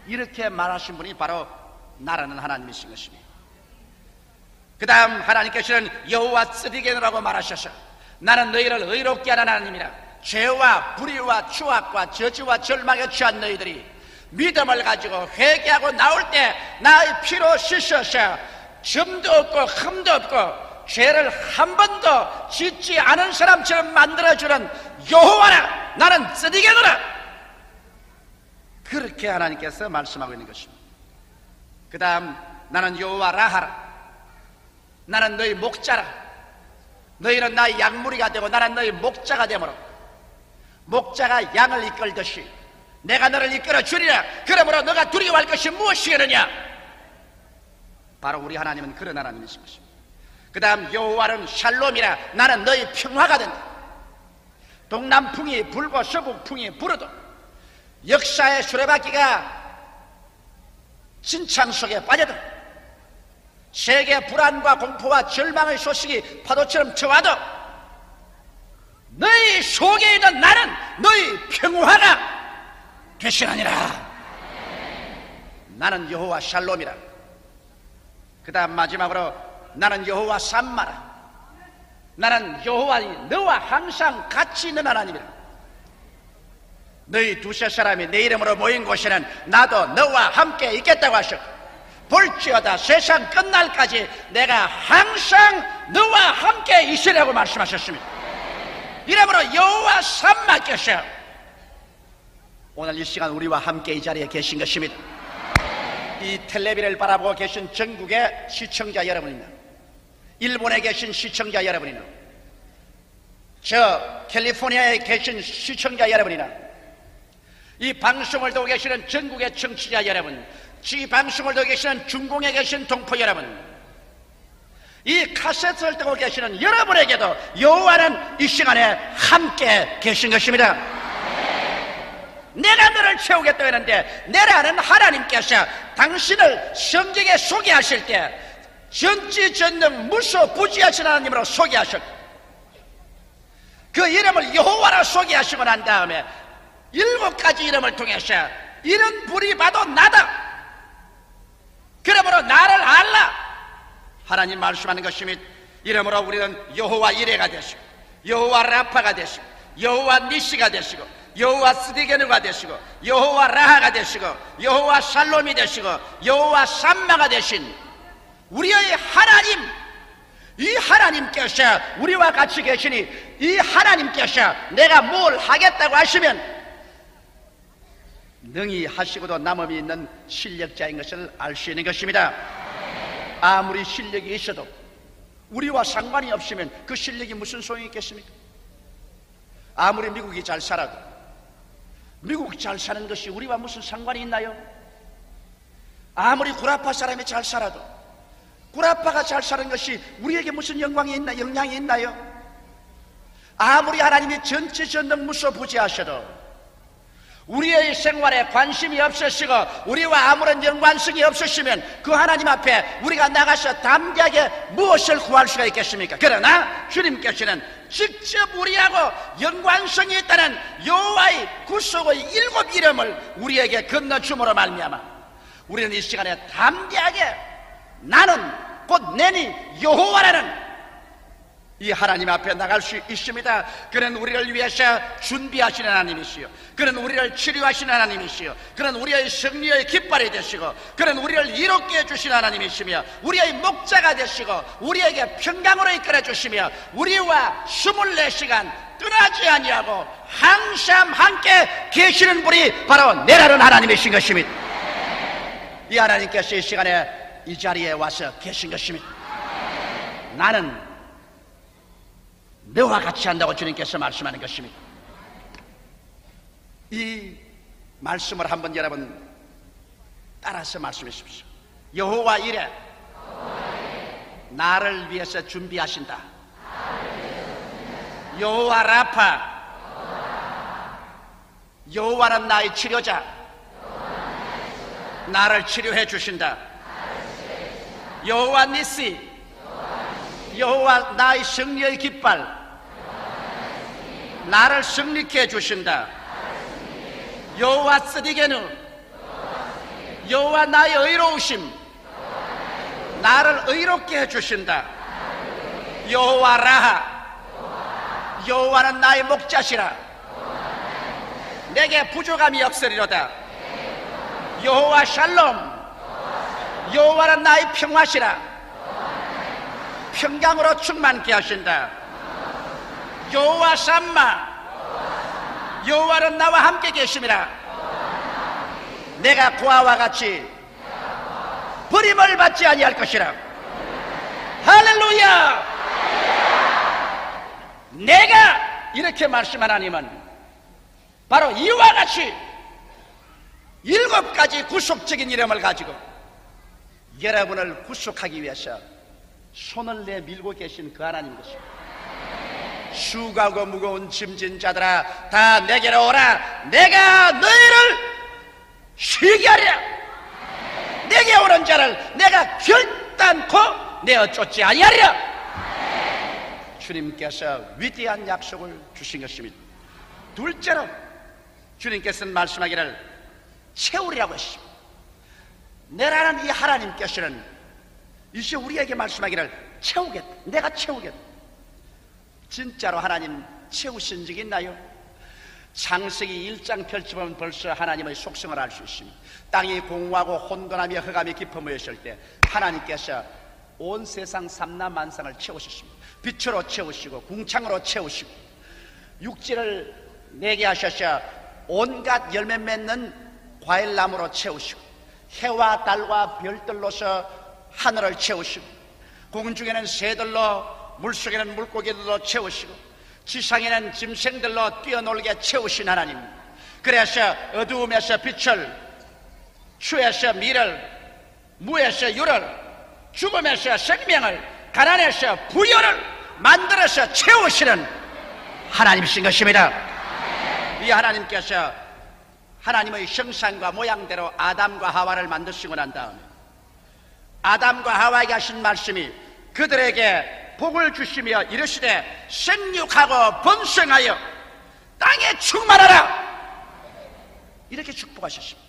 A: 이렇게 말하신 분이 바로 나라는 하나님이신 것입니다. 그 다음 하나님께서는 여호와 쓰디게노라고 말하셔서 나는 너희를 의롭게 하는 하나님이라. 죄와 불의와 추악과 저주와 절망에 취한 너희들이 믿음을 가지고 회개하고 나올 때 나의 피로 씻어서 점도 없고 흠도 없고 죄를 한 번도 짓지 않은 사람처럼 만들어주는 여호와라, 나는 쓰디게노라. 그렇게 하나님께서 말씀하고 있는 것입니다. 그 다음 나는 여호와 라하라, 나는 너희 목자라. 너희는 나의 양무리가 되고 나는 너희 목자가 되므로 목자가 양을 이끌듯이 내가 너를 이끌어 주리라. 그러므로 너가 두려워할 것이 무엇이겠느냐. 바로 우리 하나님은 그런 하나님이신 것입니다. 그 다음 여호와는 샬롬이라. 나는 너희 평화가 된다. 동남풍이 불고 서북풍이 불어도 역사의 수레바퀴가 진창 속에 빠져도 세계 불안과 공포와 절망의 소식이 파도처럼 쳐와도 너희 속에 있는 나는 너희 평화가 되시느니라. 나는 여호와 샬롬이라. 그 다음 마지막으로 나는 여호와 삼마라. 나는 여호와 너와 항상 같이 있는 하나님이라. 너희 두세 사람이 내 이름으로 모인 곳에는 나도 너와 함께 있겠다고 하셨고 볼지어다 세상 끝날까지 내가 항상 너와 함께 있으라고 말씀하셨습니다. 이러므로 여호와 삼마께서 오늘 이 시간 우리와 함께 이 자리에 계신 것입니다. 이 텔레비를 바라보고 계신 전국의 시청자 여러분이나 일본에 계신 시청자 여러분이나 저 캘리포니아에 계신 시청자 여러분이나 이 방송을 보고 계시는 전국의 청취자 여러분, 이 방송을 보고 계시는 중공에 계신 동포 여러분, 이 카세트를 듣고 계시는 여러분에게도 여호와는 이 시간에 함께 계신 것입니다. 내가 너를 채우겠다고 했는데 내라는 하나님께서 당신을 성경에 소개하실 때 전지전능 무소부지하신 하나님으로 소개하셨고 그 이름을 여호와라 소개하시고 난 다음에 7가지 이름을 통해서 이런 불이 봐도 나다. 그러므로 나를 알라. 하나님 말씀하는 것입니다. 이러므로 우리는 여호와 이레가 되시고 여호와 라파가 되시고 여호와 니시가 되시고 여호와 스디게누가 되시고 여호와 라하가 되시고 여호와 샬롬이 되시고 여호와 삼마가 되신 우리의 하나님, 이 하나님께서 우리와 같이 계시니 이 하나님께서 내가 뭘 하겠다고 하시면 능히 하시고도 남음이 있는 실력자인 것을 알 수 있는 것입니다. 아무리 실력이 있어도 우리와 상관이 없으면 그 실력이 무슨 소용이 있겠습니까? 아무리 미국이 잘 살아도 미국 잘 사는 것이 우리와 무슨 상관이 있나요? 아무리 구라파 사람이 잘 살아도 구라파가 잘 사는 것이 우리에게 무슨 영향이 있나요? 아무리 하나님이 전지전능 무소부지하셔도 우리의 생활에 관심이 없으시고 우리와 아무런 연관성이 없으시면 그 하나님 앞에 우리가 나가서 담대하게 무엇을 구할 수가 있겠습니까? 그러나 주님께서는 직접 우리하고 연관성이 있다는 여호와의 구속의 7 이름을 우리에게 건너줌으로 말미암아 우리는 이 시간에 담대하게 나는 곧 내니 여호와라는 이 하나님 앞에 나갈 수 있습니다. 그는 우리를 위해서 준비하시는 하나님이시요, 그는 우리를 치료하시는 하나님이시요, 그는 우리의 승리의 깃발이 되시고, 그는 우리를 이롭게 해주시는 하나님이시며, 우리의 목자가 되시고 우리에게 평강으로 이끌어 주시며, 우리와 24시간 떠나지 아니하고 항상 함께 계시는 분이 바로 내라는 하나님이신 것입니다. 이 하나님께서 이 시간에 이 자리에 와서 계신 것입니다. 나는 너와 같이 한다고 주님께서 말씀하는 것입니다. 이 말씀을 한번 여러분 따라서 말씀해 주십시오. 여호와 이래 나를 위해서 준비하신다. 여호와 라파 여호와는 나의 치료자, 나를 치료해 주신다. 여호와 니시 여호와 나의 승리의 깃발, 나를 승리케 해주신다. 여호와 쓰디게누 여호와 나의 의로우심, 나를 의롭게 해주신다. 여호와 라하 여호와는 나의 목자시라, 내게 부족함이 없으리로다. 여호와 샬롬 여호와는 나의 평화시라, 평강으로 충만케 하신다. 여호와 샴마 여호와는 나와 함께 계심이라, 내가 고아와 같이 버림을 받지 아니할 것이라. 할렐루야! 내가 이렇게 말씀한 하나님은 바로 이와 같이 7가지 구속적인 이름을 가지고 여러분을 구속하기 위해서 손을 내밀고 계신 그 하나님 것입니다. 수고하고 무거운 짐진 자들아 다 내게로 오라, 내가 너희를 쉬게 하리라. 내게 오는 자를 내가 결단코 내어 쫓지 아니하리라. 주님께서 위대한 약속을 주신 것입니다. 둘째로 주님께서는 말씀하기를 채우리라고 했습니다. 내라는 이 하나님께서는 이제 우리에게 말씀하기를 채우겠다, 내가 채우겠다. 진짜로 하나님 채우신 적이 있나요? 창세기 1장 펼쳐보면 벌써 하나님의 속성을 알 수 있습니다. 땅이 공허하고 혼돈하며 흑암이 깊어모였을 때 하나님께서 온 세상 삼라만상을 채우셨습니다. 빛으로 채우시고 궁창으로 채우시고 육지를 내게 하셔서 온갖 열매 맺는 과일나무로 채우시고 해와 달과 별들로서 하늘을 채우시고 공중에는 새들로 물속에는 물고기들로 채우시고 지상에는 짐승들로 뛰어놀게 채우신 하나님, 그래서 어두움에서 빛을, 추에서 미를, 무에서 유를, 죽음에서 생명을, 가난에서 부여를 만들어서 채우시는 하나님이신 것입니다. 이 하나님께서 하나님의 형상과 모양대로 아담과 하와를 만드시고 난 다음에 아담과 하와에게 하신 말씀이 그들에게 복을 주시며 이르시되 생육하고 번성하여 땅에 충만하라, 이렇게 축복하셨습니다.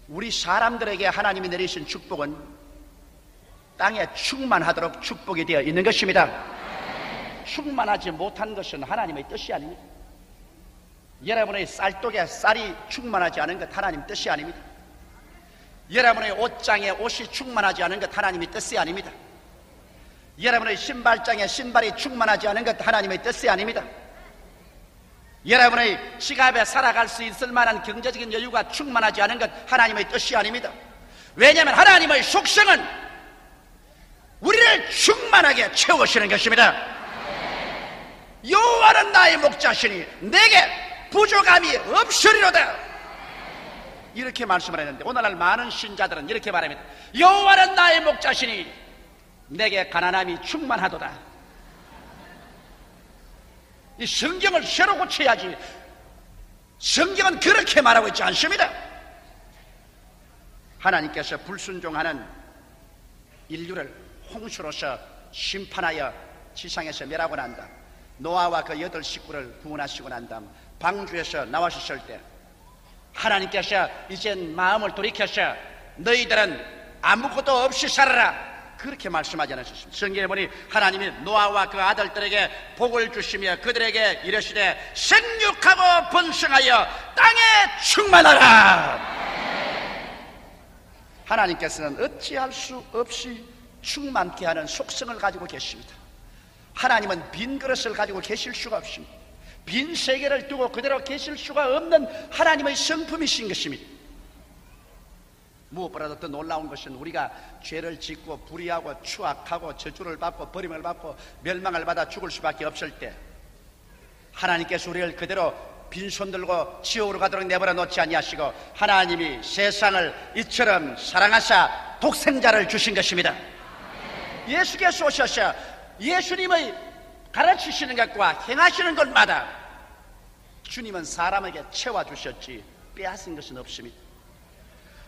A: 우리 사람들에게 하나님이 내리신 축복은 땅에 충만하도록 축복이 되어 있는 것입니다. 충만하지 못한 것은 하나님의 뜻이 아닙니다. 여러분의 쌀독에 쌀이 충만하지 않은 것 하나님 뜻이 아닙니다. 여러분의 옷장에 옷이 충만하지 않은 것 하나님의 뜻이 아닙니다. 여러분의 신발장에 신발이 충만하지 않은 것 하나님의 뜻이 아닙니다. 여러분의 지갑에 살아갈 수 있을 만한 경제적인 여유가 충만하지 않은 것 하나님의 뜻이 아닙니다. 왜냐하면 하나님의 속성은 우리를 충만하게 채우시는 것입니다. 여호와는 나의 목자시니 내게 부족함이 없으리로다, 이렇게 말씀을 했는데 오늘날 많은 신자들은 이렇게 말합니다. 여호와는 나의 목자시니 내게 가난함이 충만하도다. 이 성경을 새로 고쳐야지. 성경은 그렇게 말하고 있지 않습니다. 하나님께서 불순종하는 인류를 홍수로서 심판하여 지상에서 멸하고 난 다음 노아와 그 8 식구를 구원하시고 난 다음 방주에서 나와셨을 때 하나님께서 이젠 마음을 돌이켜서 너희들은 아무것도 없이 살아라, 그렇게 말씀하지 않으셨습니다. 성경에 보니 하나님이 노아와 그 아들들에게 복을 주시며 그들에게 이르시되 생육하고 번성하여 땅에 충만하라. 하나님께서는 어찌할 수 없이 충만케 하는 속성을 가지고 계십니다. 하나님은 빈 그릇을 가지고 계실 수가 없습니다. 빈 세계를 두고 그대로 계실 수가 없는 하나님의 성품이신 것입니다. 무엇보다도 더 놀라운 것은 우리가 죄를 짓고 불의하고 추악하고 저주를 받고 버림을 받고 멸망을 받아 죽을 수밖에 없을 때 하나님께서 우리를 그대로 빈손 들고 지옥으로 가도록 내버려 놓지 아니하시고 하나님이 세상을 이처럼 사랑하사 독생자를 주신 것입니다. 예수께서 오셔서 예수님의 가르치시는 것과 행하시는 것마다 주님은 사람에게 채워주셨지 빼앗은 것은 없습니다.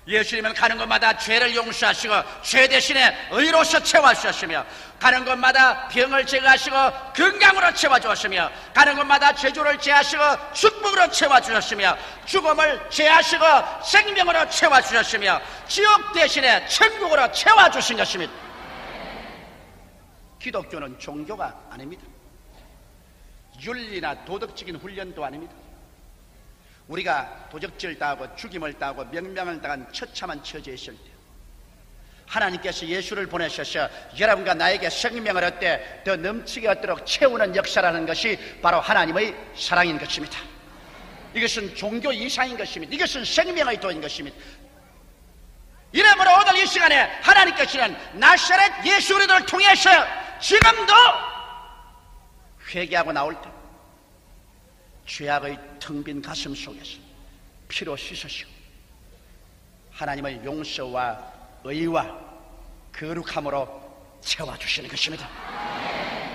A: 예수님은 가는 곳마다 죄를 용서하시고 죄 대신에 의로서 채워주셨으며 가는 곳마다 병을 제거하시고 건강으로 채워주셨으며 가는 곳마다 저주를 제하시고 축복으로 채워주셨으며 죽음을 제하시고 생명으로 채워주셨으며 지옥 대신에 천국으로 채워주신 것입니다. 기독교는 종교가 아닙니다. 윤리나 도덕적인 훈련도 아닙니다. 우리가 도적질 당하고 죽임을 당하고 명명을 당한 처참한 처지에 있을 때 하나님께서 예수를 보내셔서 여러분과 나에게 생명을 얻되 더 넘치게 얻도록 채우는 역사라는 것이 바로 하나님의 사랑인 것입니다. 이것은 종교 이상인 것입니다. 이것은 생명의 도인 것입니다. 이러므로 오늘 이 시간에 하나님께서는 나사렛 예수 그리스도를 통해서 지금도 회개하고 나올 때 죄악의 텅 빈 가슴 속에서 피로 씻으시고 하나님의 용서와 의와 거룩함으로 채워주시는 것입니다.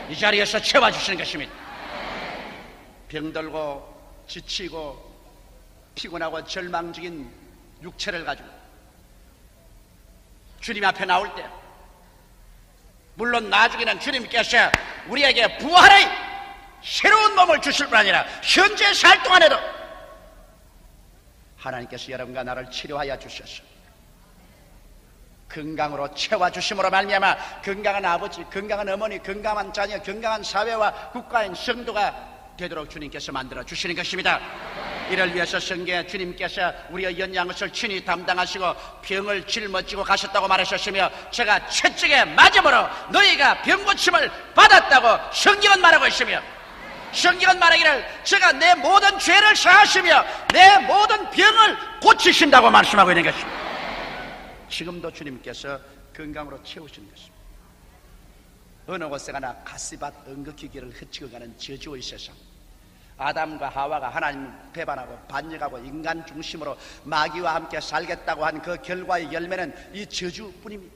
A: 이 자리에서 채워주시는 것입니다. 병들고 지치고 피곤하고 절망적인 육체를 가지고 주님 앞에 나올 때 물론 나중에는 주님께서 우리에게 부활의 새로운 몸을 주실 뿐 아니라 현재 살 동안에도 하나님께서 여러분과 나를 치료하여 주셔서 건강으로 채워주심으로 말미암아 건강한 아버지, 건강한 어머니, 건강한 자녀, 건강한 사회와 국가인 성도가 되도록 주님께서 만들어 주시는 것입니다. 이를 위해서 성경에 주님께서 우리의 연약한 것을 친히 담당하시고 병을 짊어지고 가셨다고 말하셨으며 제가 채찍에 맞음으로 너희가 병고침을 받았다고 성경은 말하고 있으며 성경은 말하기를 제가 내 모든 죄를 사하시며 내 모든 병을 고치신다고 말씀하고 있는 것입니다. 지금도 주님께서 건강으로 채우시는 것입니다. 어느 곳에 가나 가시밭 은극히 길을 헤치고 가는 저주의 세상, 아담과 하와가 하나님 배반하고 반역하고 인간 중심으로 마귀와 함께 살겠다고 한 그 결과의 열매는 이 저주뿐입니다.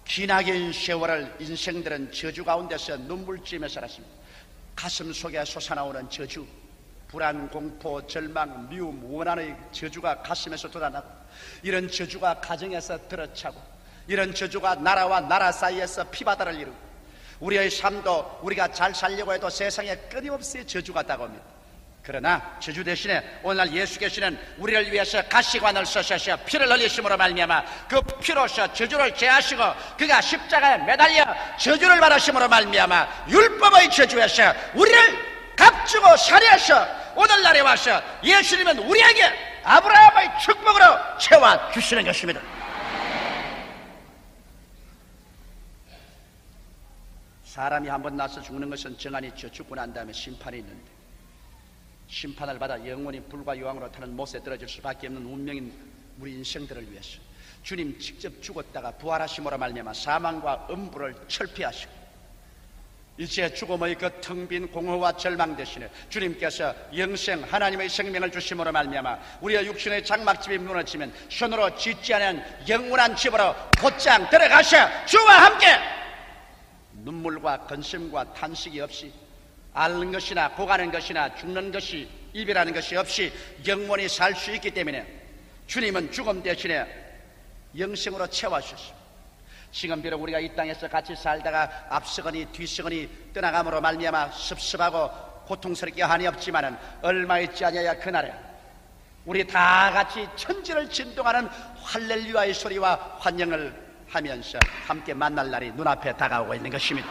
A: 기나긴 세월을 인생들은 저주 가운데서 눈물찌며 살았습니다. 가슴 속에 솟아나오는 저주, 불안, 공포, 절망, 미움, 원한의 저주가 가슴에서 돋아나고 이런 저주가 가정에서 들어차고 이런 저주가 나라와 나라 사이에서 피바다를 이루고 우리의 삶도 우리가 잘 살려고 해도 세상에 끊임없이 저주가 다가옵니다. 그러나 저주 대신에 오늘날 예수께서는 우리를 위해서 가시관을 쓰셔서 피를 흘리심으로 말미암아 그 피로서 저주를 제하시고 그가 십자가에 매달려 저주를 받으심으로 말미암아 율법의 저주에서 우리를 값주고 살해하셔 오늘날에 와서 예수님은 우리에게 아브라함의 축복으로 채워주시는 것입니다. 사람이 한번 나서 죽는 것은 정한이 있죠. 죽고 난 다음에 심판이 있는데 심판을 받아 영원히 불과 유황으로 타는 못에 떨어질 수밖에 없는 운명인 우리 인생들을 위해서 주님 직접 죽었다가 부활하심으로 말미암아 사망과 음부를 철폐하시고 이제 죽음의 그 텅 빈 공허와 절망 대신에 주님께서 영생 하나님의 생명을 주심으로 말미암아 우리의 육신의 장막집이 무너지면 손으로 짓지 않은 영원한 집으로 곧장 들어가셔 주와 함께 눈물과 근심과 탄식이 없이 앓는 것이나 고가는 것이나 죽는 것이 이별하는 것이 없이 영원히 살 수 있기 때문에 주님은 죽음 대신에 영생으로 채워주셨습니다. 지금 비록 우리가 이 땅에서 같이 살다가 앞서거니 뒤서거니 떠나감으로 말미암아 섭섭하고 고통스럽게 한이 없지만은 얼마 있지 않아야 그날에 우리 다 같이 천지를 진동하는 할렐루야의 소리와 환영을 하면서 함께 만날 날이 눈앞에 다가오고 있는 것입니다.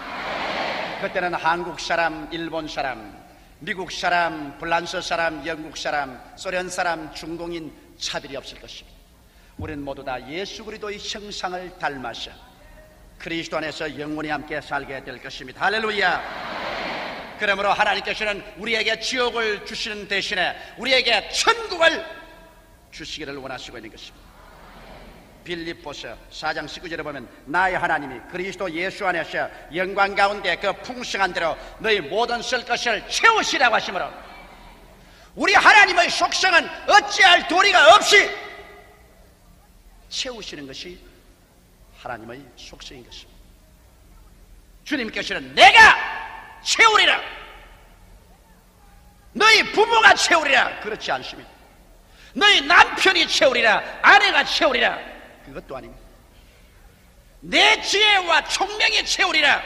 A: 그때는 한국 사람, 일본 사람, 미국 사람, 불란서 사람, 영국 사람, 소련 사람, 중동인 차별이 없을 것입니다. 우리는 모두 다 예수 그리스도의 형상을 닮아서 그리스도 안에서 영원히 함께 살게 될 것입니다. 할렐루야. 그러므로 하나님께서는 우리에게 지옥을 주시는 대신에 우리에게 천국을 주시기를 원하시고 있는 것입니다. 빌립보서 4장 19절에 보면 나의 하나님이 그리스도 예수 안에서 영광 가운데 그 풍성한 대로 너희 모든 쓸 것을 채우시라고 하시므로 우리 하나님의 속성은 어찌할 도리가 없이 채우시는 것이 하나님의 속성인 것입니다. 주님께서는 내가 채우리라, 너희 부모가 채우리라 그렇지 않습니다. 너희 남편이 채우리라, 아내가 채우리라 그것도 아닙니다. 내 지혜와 총명이 채우리라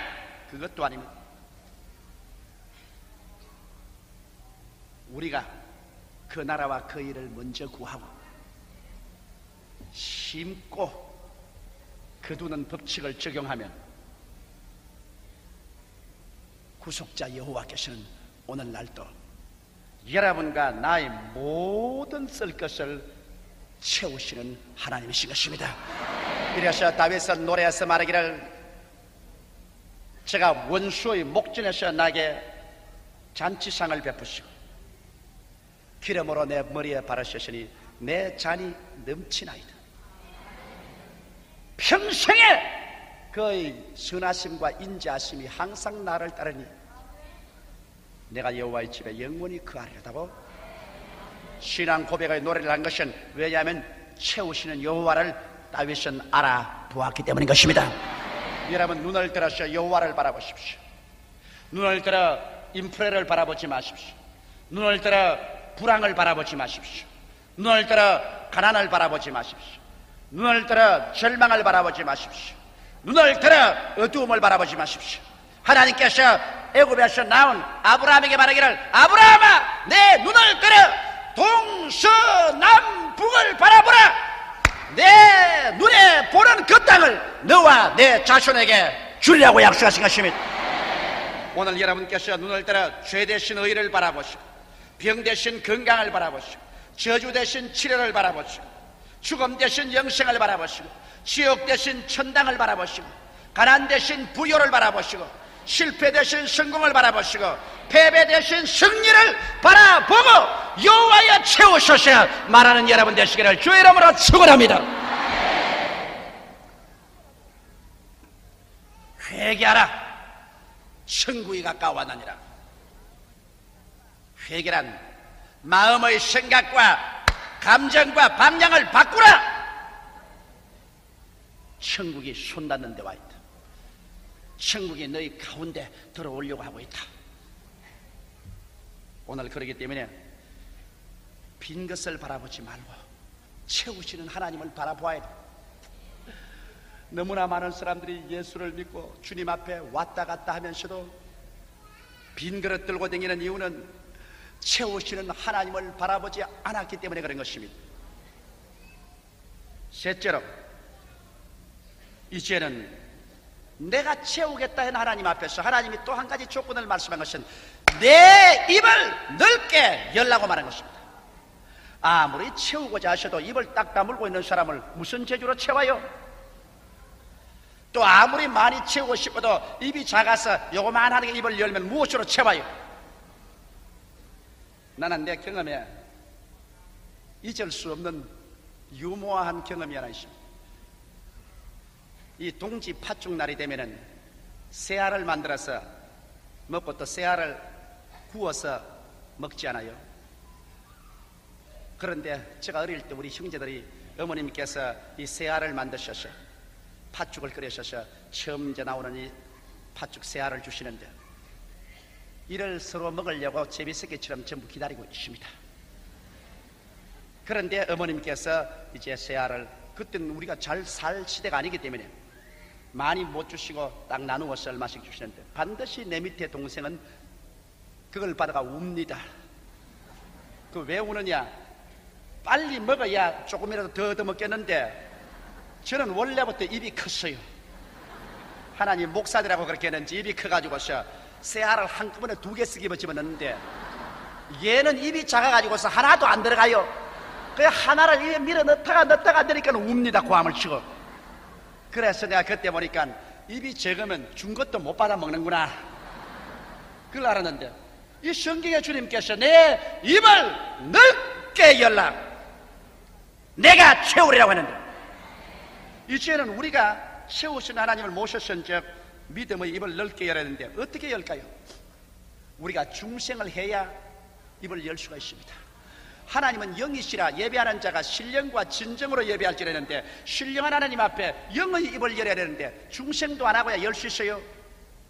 A: 그것도 아닙니다. 우리가 그 나라와 그 일을 먼저 구하고 심고 거두는 법칙을 적용하면 구속자 여호와께서는 오늘날도 여러분과 나의 모든 쓸 것을 채우시는 하나님이신 것입니다. 이래서 다윗은 노래에서 말하기를 제가 원수의 목전에서 나에게 잔치상을 베푸시고 기름으로 내 머리에 바르셨으니 내 잔이 넘치나이다. 평생에 그의 선하심과 인자하심이 항상 나를 따르니 내가 여호와의 집에 영원히 거하리라고 신앙 고백의 노래를 한 것은 왜냐하면 채우시는 여호와를 다윗은 알아보았기 때문인 것입니다. 여러분 눈을 들어서 여호와를 바라보십시오. 눈을 들어 인프레를 바라보지 마십시오. 눈을 들어 불황을 바라보지 마십시오. 눈을 들어 가난을 바라보지 마십시오. 눈을 들어 절망을 바라보지 마십시오. 눈을 들어 어두움을 바라보지 마십시오. 하나님께서 애굽에서 나온 아브라함에게 말하기를 아브라함아 내 눈을 들어 동서남북을 바라보라. 내 눈에 보는 그 땅을 너와 내 자손에게 주리라고 약속하신 것입니다. 오늘 여러분께서 눈을 들어 죄 대신 의를 바라보시고 병 대신 건강을 바라보시고 저주 대신 치료를 바라보시고 죽음 대신 영생을 바라보시고 지옥 대신 천당을 바라보시고 가난 대신 부요를 바라보시고 실패 대신 성공을 바라보시고 패배 대신 승리를 바라보고 여호와여 채우소서 말하는 여러분 되시기를 주의 이름으로 축원합니다. 회개하라 천국이 가까워하느니라. 회개란 마음의 생각과 감정과 방향을 바꾸라. 천국이 손닿는 데와 있다. 천국이 너희 가운데 들어오려고 하고 있다. 오늘 그러기 때문에 빈 것을 바라보지 말고 채우시는 하나님을 바라보아야 돼. 너무나 많은 사람들이 예수를 믿고 주님 앞에 왔다 갔다 하면서도 빈 그릇 들고 다니는 이유는 채우시는 하나님을 바라보지 않았기 때문에 그런 것입니다. 셋째로 이제는 내가 채우겠다 하는 하나님 앞에서 하나님이 또 한 가지 조건을 말씀한 것은 내 입을 넓게 열라고 말한 것입니다. 아무리 채우고자 하셔도 입을 딱 다물고 있는 사람을 무슨 재주로 채워요? 또 아무리 많이 채우고 싶어도 입이 작아서 요거만하게 입을 열면 무엇으로 채워요? 나는 내 경험에 잊을 수 없는 유모한 경험이 하나 있습니다. 이 동지 팥죽 날이 되면은 새알을 만들어서 먹고 또 새알을 구워서 먹지 않아요? 그런데 제가 어릴 때 우리 형제들이 어머님께서 이 새알을 만드셔서 팥죽을 끓여셔서 처음 이제 나오는 이 팥죽 새알을 주시는데 이를 서로 먹으려고 제비새끼처럼 전부 기다리고 있습니다. 그런데 어머님께서 이제 새알을 그때는 우리가 잘 살 시대가 아니기 때문에 많이 못 주시고 딱 나누어서 얼마씩 주시는데 반드시 내 밑에 동생은 그걸 받아가 웁니다. 그 왜 우느냐? 빨리 먹어야 조금이라도 더 얻어먹겠는데 저는 원래부터 입이 컸어요. 하나님 목사들하고 그렇게 했는지 입이 커가지고서 새알을 한꺼번에 2개 쓰기 집어넣는데 얘는 입이 작아가지고서 하나도 안 들어가요. 그 하나를 입에 밀어 넣다가 넣으니까 웁니다. 고함을 치고. 그래서 내가 그때 보니까 입이 적으면 준 것도 못 받아 먹는구나, 그걸 알았는데, 이 성경의 주님께서 내 입을 넓게 열라, 내가 채우리라고 했는데, 이제는 우리가 채우신 하나님을 모셨은즉 믿음의 입을 넓게 열어야 되는데 어떻게 열까요? 우리가 중생을 해야 입을 열 수가 있습니다. 하나님은 영이시라 예배하는 자가 신령과 진정으로 예배할지라 했는데, 신령한 하나님 앞에 영의 입을 열어야 되는데 중생도 안 하고야 열 수 있어요?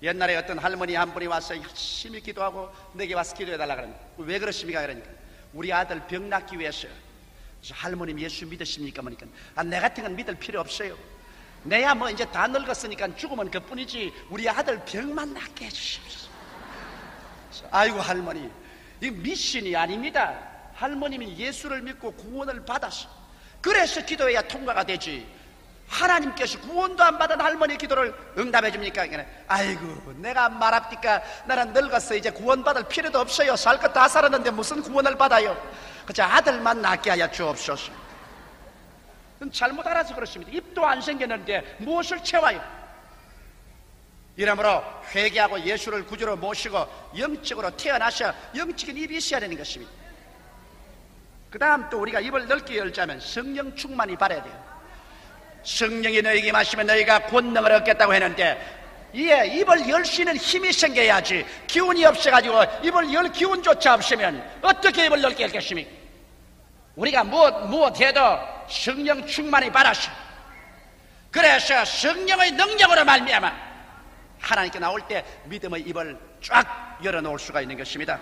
A: 옛날에 어떤 할머니 한 분이 와서 열심히 기도하고 내게 와서 기도해달라 그러는데, 왜 그러십니까? 그러니까 우리 아들 병 낫기 위해서. 그래서 할머님 예수 믿으십니까? 그러니까 내 같은 건 믿을 필요 없어요. 내야 뭐 이제 다 늙었으니까 죽으면 그뿐이지 우리 아들 병만 낫게 해주십시오. 아이고 할머니, 이 미신이 아닙니다. 할머님이 예수를 믿고 구원을 받았어. 그래서 기도해야 통과가 되지. 하나님께서 구원도 안 받은 할머니 기도를 응답해 줍니까? 아이고 내가 말합니까? 나는 늙었어. 이제 구원 받을 필요도 없어요. 살 것 다 살았는데 무슨 구원을 받아요? 그저 아들만 낫게 하여 주옵소서. 잘못 알아서 그렇습니다. 입도 안 생겼는데 무엇을 채워요? 이러므로 회개하고 예수를 구주로 모시고 영적으로 태어나셔 영적인 입이 있어야 되는 것입니다. 그 다음 또 우리가 입을 넓게 열자면 성령 충만이 바라야 돼요. 성령이 너희에게 임하시면 너희가 권능을 얻겠다고 했는데, 이에 입을 열 수 있는 힘이 생겨야지. 기운이 없어가지고 입을 열 기운조차 없으면 어떻게 입을 넓게 열겠습니까? 우리가 무엇 해도 성령 충만이 바라시. 그래서 성령의 능력으로 말미암아 하나님께 나올 때 믿음의 입을 쫙 열어놓을 수가 있는 것입니다.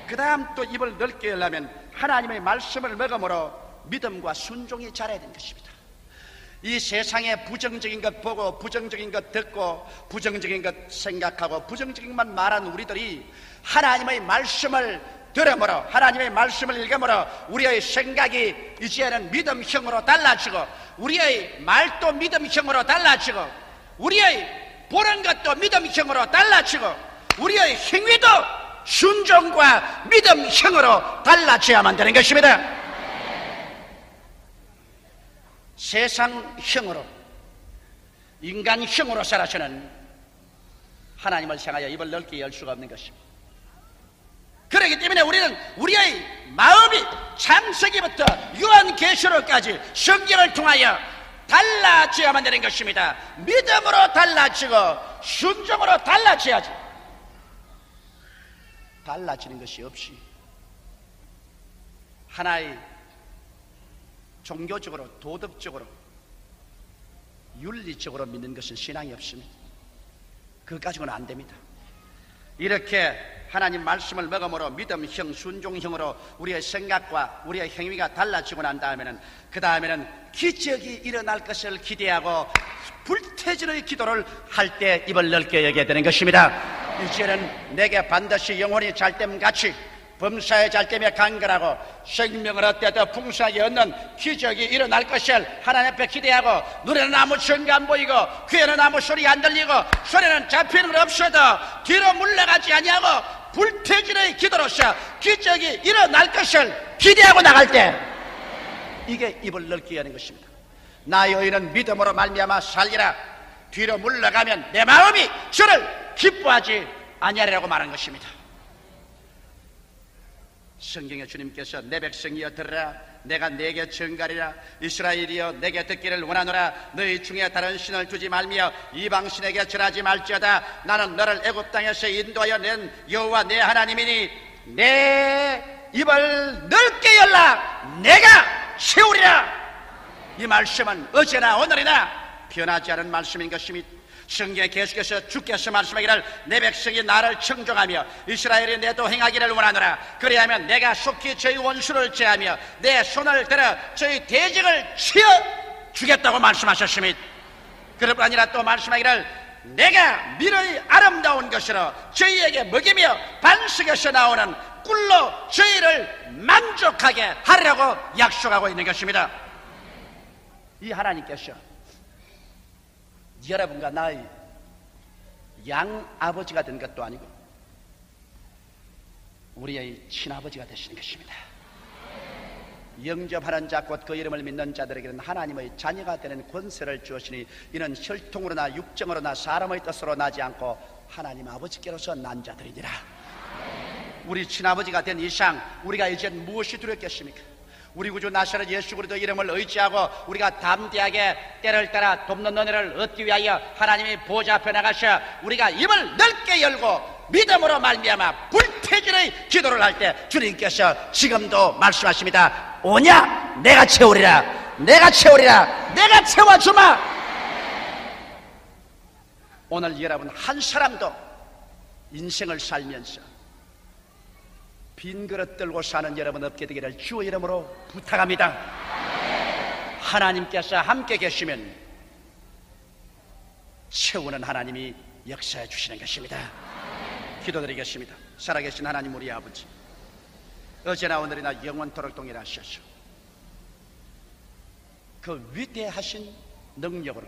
A: 그 다음 또 입을 넓게 열려면 하나님의 말씀을 먹음으로 믿음과 순종이 자라야 되는 것입니다. 이 세상에 부정적인 것 보고 부정적인 것 듣고 부정적인 것 생각하고 부정적인 것만 말하는 우리들이 하나님의 말씀을 들음으로, 하나님의 말씀을 읽음으로 우리의 생각이 이제는 믿음형으로 달라지고, 우리의 말도 믿음형으로 달라지고, 우리의 보는 것도 믿음형으로 달라지고, 우리의 행위도 순종과 믿음형으로 달라져야만 되는 것입니다. 세상형으로, 인간형으로 살아서는 하나님을 향하여 입을 넓게 열 수가 없는 것입니다. 그렇기 때문에 우리는 우리의 마음이 창세기부터 요한계시록까지 성경을 통하여 달라져야만 되는 것입니다. 믿음으로 달라지고 순종으로 달라져야지. 달라지는 것이 없이 하나의 종교적으로, 도덕적으로, 윤리적으로 믿는 것은 신앙이 없습니다. 그것 가지고는 안 됩니다. 이렇게 하나님 말씀을 먹음으로 믿음형, 순종형으로 우리의 생각과 우리의 행위가 달라지고 난 다음에는, 그 다음에는 기적이 일어날 것을 기대하고 불태진의 기도를 할 때 입을 넓게 여겨야 되는 것입니다. 이제는 내게 반드시 영혼이 잘됨같이 범사에 잘됨에 간결하고 생명을 얻되 풍성하게 얻는 기적이 일어날 것을 하나님 앞에 기대하고, 눈에는 아무 증거 안 보이고 귀에는 아무 소리 안 들리고 손에는 잡히는 것 없어도 뒤로 물러가지 아니하고 불태진의 기도로서 기적이 일어날 것을 기대하고 나갈 때, 이게 입을 넓게 여는 것입니다. 나의 의인은 믿음으로 말미암아 살리라. 뒤로 물러가면 내 마음이 저를 기뻐하지 아니하리라고 말한 것입니다. 성경에 주님께서 내 백성이여 들으라, 내가 네게 증가리라. 이스라엘이여 내게 듣기를 원하노라. 너희 중에 다른 신을 두지 말며 이방신에게 절하지 말지어다. 나는 너를 애굽 땅에서 인도하여 낸 여호와 내 하나님이니 내 입을 넓게 열라, 내가 채우리라. 이 말씀은 어제나 오늘이나 변하지 않은 말씀인 것입니다. 성경에 계속해서 주께서 말씀하기를 내 백성이 나를 청종하며 이스라엘이 내도 행하기를 원하노라. 그리하면 내가 속히 저희 원수를 제하며 내 손을 들어 저희 대적을 치어 주겠다고 말씀하셨습니다. 그뿐 아니라 또 말씀하기를 내가 미르의 아름다운 것으로 저희에게 먹이며 반석에서 나오는 꿀로 저희를 만족하게 하리라고 약속하고 있는 것입니다. 이 하나님께서 여러분과 나의 양아버지가 된 것도 아니고 우리의 친아버지가 되시는 것입니다. 영접하는 자 곧 그 이름을 믿는 자들에게는 하나님의 자녀가 되는 권세를 주었으니 이는 혈통으로나 육정으로나 사람의 뜻으로 나지 않고 하나님 아버지께로서 난 자들이니라. 우리 친아버지가 된 이상 우리가 이젠 무엇이 두렵겠습니까? 우리 구주 나사렛 예수 그리스도 이름을 의지하고 우리가 담대하게 때를 따라 돕는 은혜를 얻기 위하여 하나님이 보좌 앞에 나가셔 우리가 입을 넓게 열고 믿음으로 말미암아 불태진의 기도를 할 때 주님께서 지금도 말씀하십니다. 오냐? 내가 채우리라. 내가 채우리라. 내가 채워주마. 오늘 여러분 한 사람도 인생을 살면서 빈 그릇 들고 사는 여러분 없게 되기를 주의 이름으로 부탁합니다. 하나님께서 함께 계시면 채우는 하나님이 역사해 주시는 것입니다. 기도드리겠습니다. 살아계신 하나님 우리 아버지, 어제나 오늘이나 영원토록 동일하셔서 그 위대하신 능력으로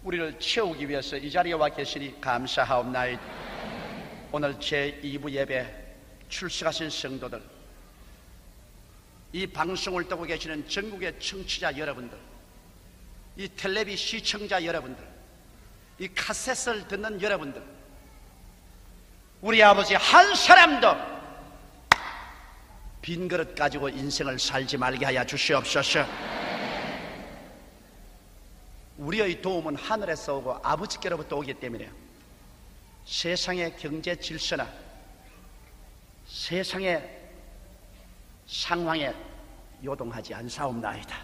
A: 우리를 채우기 위해서 이 자리에 와 계시니 감사하옵나이다. 오늘 제2부 예배 출석하신 성도들, 이 방송을 듣고 계시는 전국의 청취자 여러분들, 이 텔레비 시청자 여러분들, 이 카셋을 듣는 여러분들, 우리 아버지 한 사람도 빈 그릇 가지고 인생을 살지 말게 하여 주시옵소서. 우리의 도움은 하늘에서 오고 아버지께로부터 오기 때문에 세상의 경제 질서나 세상의 상황에 요동하지 않사옵나이다.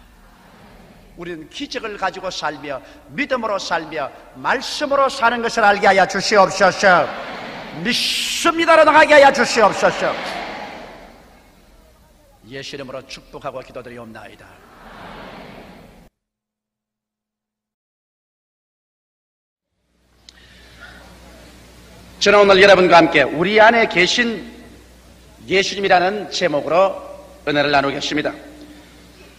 A: 우리는 기적을 가지고 살며 믿음으로 살며 말씀으로 사는 것을 알게 하여 주시옵소서. 믿습니다로 나가게 하여 주시옵소서. 예수 이름으로 축복하고 기도드리옵나이다. 저는 오늘 여러분과 함께 우리 안에 계신 예수님이라는 제목으로 은혜를 나누겠습니다.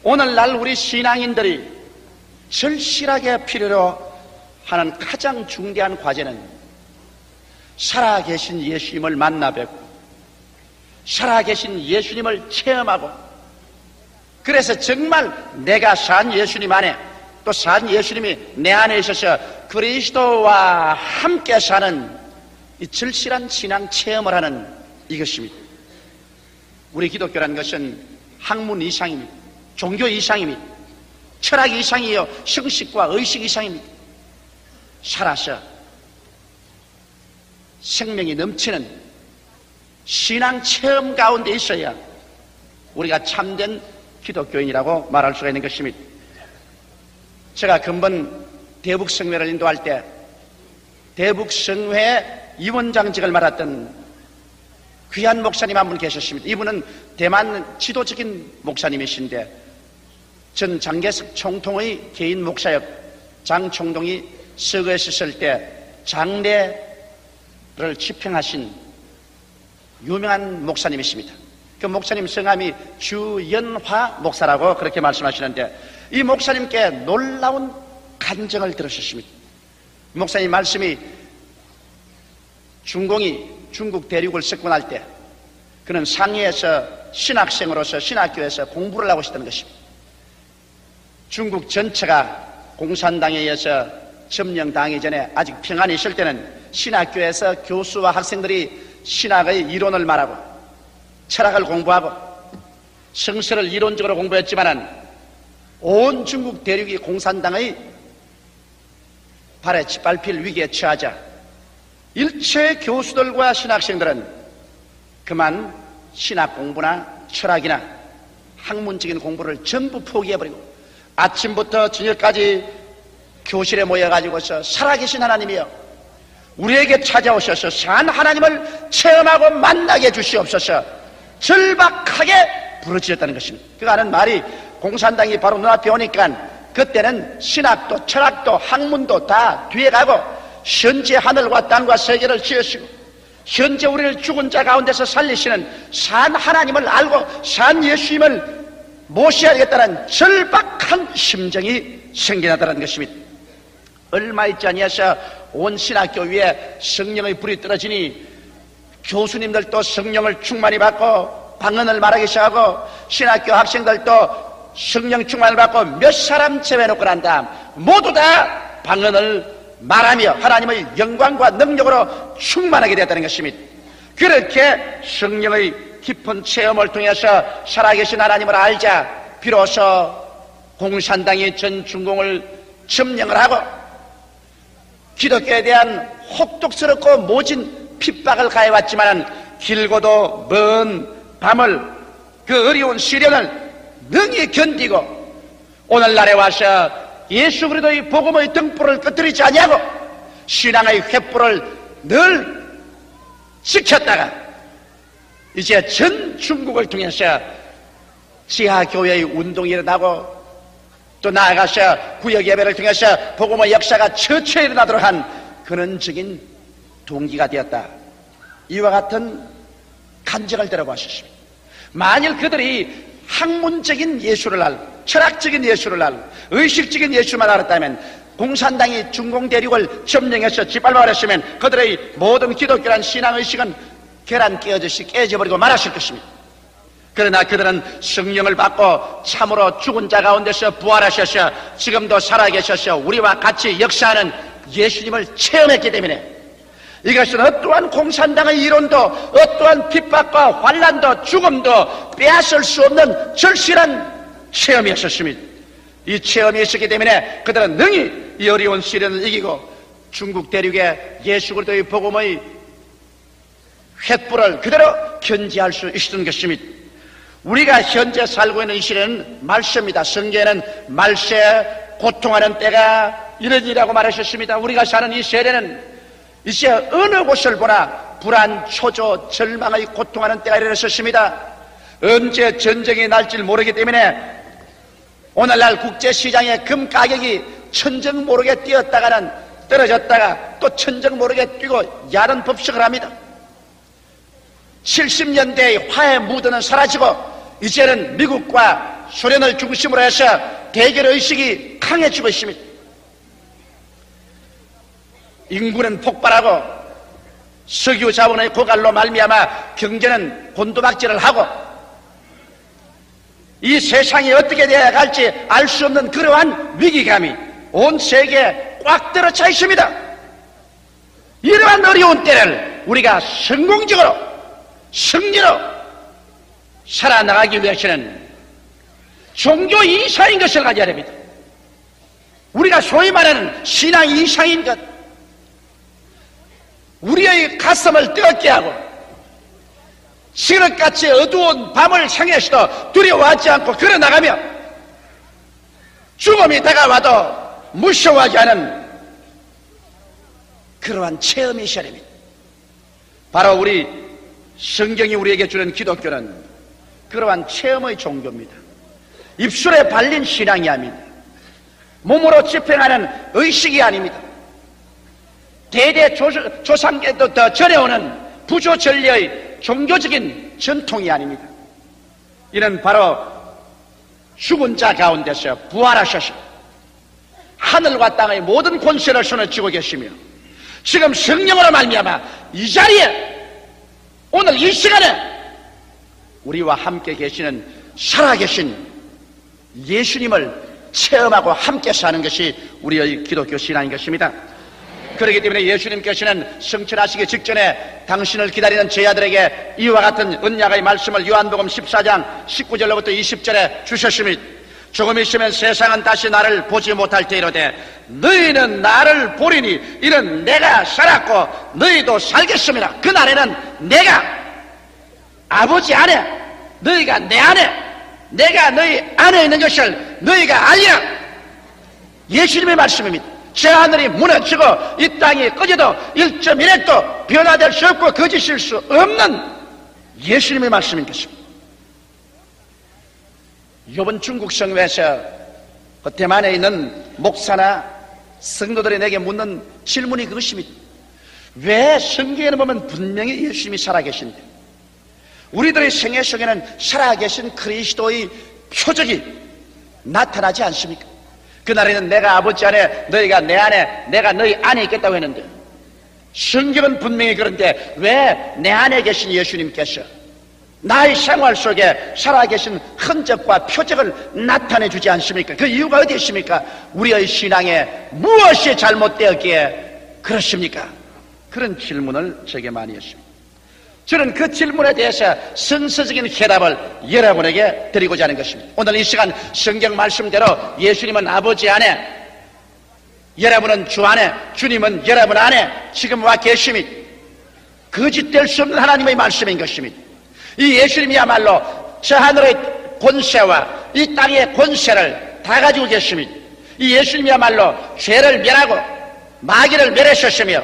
A: 오늘날 우리 신앙인들이 절실하게 필요로 하는 가장 중대한 과제는 살아계신 예수님을 만나 뵙고 살아계신 예수님을 체험하고 그래서 정말 내가 산 예수님 안에 또 산 예수님이 내 안에 있어서 그리스도와 함께 사는 이 절실한 신앙 체험을 하는 이것입니다. 우리 기독교라는 것은 학문 이상입니다. 종교 이상입니다. 철학 이상이요 형식과 의식 이상입니다. 살아서 생명이 넘치는 신앙 체험 가운데 있어야 우리가 참된 기독교인이라고 말할 수가 있는 것입니다. 제가 근본 대북성회를 인도할 때 대북성회 위원장직을 맡았던 귀한 목사님 한 분 계셨습니다. 이분은 대만 지도적인 목사님이신데 전 장계석 총통의 개인 목사였고 장 총통이 서거에 있을 때 장례를 집행하신 유명한 목사님이십니다. 그 목사님 성함이 주연화 목사라고 그렇게 말씀하시는데 이 목사님께 놀라운 간증을 들으셨습니다. 목사님 말씀이 중공이 중국 대륙을 석권할 때 그는 상해에서 신학생으로서 신학교에서 공부를 하고 있었던 것입니다. 중국 전체가 공산당에 의해서 점령당하기 전에 아직 평안이 있을 때는 신학교에서 교수와 학생들이 신학의 이론을 말하고 철학을 공부하고 성서를 이론적으로 공부했지만은 온 중국 대륙이 공산당의 발에 짓밟힐 위기에 처하자 일체 교수들과 신학생들은 그만 신학 공부나 철학이나 학문적인 공부를 전부 포기해버리고 아침부터 저녁까지 교실에 모여가지고서 살아계신 하나님이여 우리에게 찾아오셔서 산 하나님을 체험하고 만나게 해주시옵소서 절박하게 부르짖었다는 것입니다. 그가 하는 말이 공산당이 바로 눈앞에 오니까 그때는 신학도 철학도 학문도 다 뒤에 가고 현재 하늘과 땅과 세계를 지으시고 현재 우리를 죽은 자 가운데서 살리시는 산 하나님을 알고 산 예수님을 모셔야 되겠다는 절박한 심정이 생겨나더라는 것입니다. 얼마 있지 아니하셔 온 신학교 위에 성령의 불이 떨어지니 교수님들도 성령을 충만히 받고 방언을 말하기 시작하고 신학교 학생들도 성령 충만을 받고 몇 사람 제외놓고 난 다음 모두 다 방언을 말하며 하나님의 영광과 능력으로 충만하게 되었다는 것입니다. 그렇게 성령의 깊은 체험을 통해서 살아계신 하나님을 알자 비로소 공산당이 전 중공을 점령을 하고 기독교에 대한 혹독스럽고 모진 핍박을 가해왔지만 길고도 먼 밤을 그 어려운 시련을 능히 견디고 오늘날에 와서 예수 그리스도의 복음의 등불을 꺼뜨리지 아니하고 신앙의 횃불을 늘 지켰다가 이제 전 중국을 통해서 지하교회의 운동이 일어나고 또 나아가서 구역 예배를 통해서 복음의 역사가 처처 일어나도록 한 근원적인 동기가 되었다. 이와 같은 간증을 들어보셨습니다. 만일 그들이 학문적인 예수를 알고 철학적인 예수를 알고 의식적인 예수만 알았다면 공산당이 중공 대륙을 점령해서 짓밟아버렸으면 그들의 모든 기독교란 신앙의식은 계란 깨어듯이 깨져버리고 말았을 것입니다. 그러나 그들은 성령을 받고 참으로 죽은 자 가운데서 부활하셔서 지금도 살아계셔서 우리와 같이 역사하는 예수님을 체험했기 때문에 이것은 어떠한 공산당의 이론도 어떠한 핍박과 환난도 죽음도 빼앗을 수 없는 절실한 체험이었습니다. 이 체험이 있었기 때문에 그들은 능히 이 어려운 시련을 이기고 중국 대륙의 예수 그리스도의 복음의 횃불을 그대로 견지할 수 있었던 것입니다. 우리가 현재 살고 있는 이 시대는 말세입니다. 성경에는 말세 고통하는 때가 이르리라고 말하셨습니다. 우리가 사는 이 세대는 이제 어느 곳을 보나 불안, 초조, 절망의 고통하는 때가 이르렀습니다. 언제 전쟁이 날지 모르기 때문에 오늘날 국제시장의 금 가격이 천정 모르게 뛰었다가는 떨어졌다가 또 천정 모르게 뛰고 야른 법석을 합니다. 70년대의 화해 무드는 사라지고 이제는 미국과 소련을 중심으로 해서 대결의식이 강해지고 있습니다. 인구는 폭발하고 석유 자원의 고갈로 말미암아 경제는 곤두박질을 하고 이 세상이 어떻게 되어야 할지 알 수 없는 그러한 위기감이 온 세계에 꽉 들어차 있습니다. 이러한 어려운 때를 우리가 성공적으로 승리로 살아나가기 위해서는 종교 이상인 것을 가져야 됩니다. 우리가 소위 말하는 신앙 이상인 것, 우리의 가슴을 뜨겁게 하고 시럽같이 어두운 밤을 향해서도 두려워하지 않고 걸어나가며 죽음이 다가와도 무서워하지 않은 그러한 체험이 있어야 됩니다. 바로 우리 성경이 우리에게 주는 기독교는 그러한 체험의 종교입니다. 입술에 발린 신앙이 아닙니다. 몸으로 집행하는 의식이 아닙니다. 대대 조상계부터 전해오는 부조전례의 종교적인 전통이 아닙니다. 이는 바로 죽은 자 가운데서 부활하셔서 하늘과 땅의 모든 권세를 손에 쥐고 계시며 지금 성령으로 말미암아 이 자리에 오늘 이 시간에 우리와 함께 계시는 살아계신 예수님을 체험하고 함께 사는 것이 우리의 기독교 신앙인 것입니다. 그렇기 때문에 예수님께서는 성천하시기 직전에 당신을 기다리는 제자들에게 이와 같은 언약의 말씀을 요한복음 14장 19절로부터 20절에 주셨습니다. 조금 있으면 세상은 다시 나를 보지 못할 때이로되 너희는 나를 보리니 이는 내가 살았고 너희도 살겠습니다. 그날에는 내가 아버지 안에 너희가 내 안에 내가 너희 안에 있는 것을 너희가 알리라. 예수님의 말씀입니다. 제 하늘이 무너지고 이 땅이 꺼져도 1.1핵도 변화될 수 없고 거짓일 수 없는 예수님의 말씀인 것입니다. 이번 중국 성회에서 그 대만에 있는 목사나 성도들이 내게 묻는 질문이 그것입니다. 왜 성경에는 보면 분명히 예수님이 살아계신데 우리들의 생애 속에는 살아계신 그리스도의 표적이 나타나지 않습니까? 그날에는 내가 아버지 안에 너희가 내 안에 내가 너희 안에 있겠다고 했는데, 성경은 분명히 그런데 왜 내 안에 계신 예수님께서 나의 생활 속에 살아계신 흔적과 표적을 나타내 주지 않습니까? 그 이유가 어디 있습니까? 우리의 신앙에 무엇이 잘못되었기에 그렇습니까? 그런 질문을 제게 많이 했습니다. 저는 그 질문에 대해서 선서적인 해답을 여러분에게 드리고자 하는 것입니다. 오늘 이 시간 성경 말씀대로 예수님은 아버지 안에, 여러분은 주 안에, 주님은 여러분 안에 지금 와 계심이 거짓될 수 없는 하나님의 말씀인 것입니다. 이 예수님이야말로 저 하늘의 권세와 이 땅의 권세를 다 가지고 계십니다. 이 예수님이야말로 죄를 멸하고 마귀를 멸하셨으며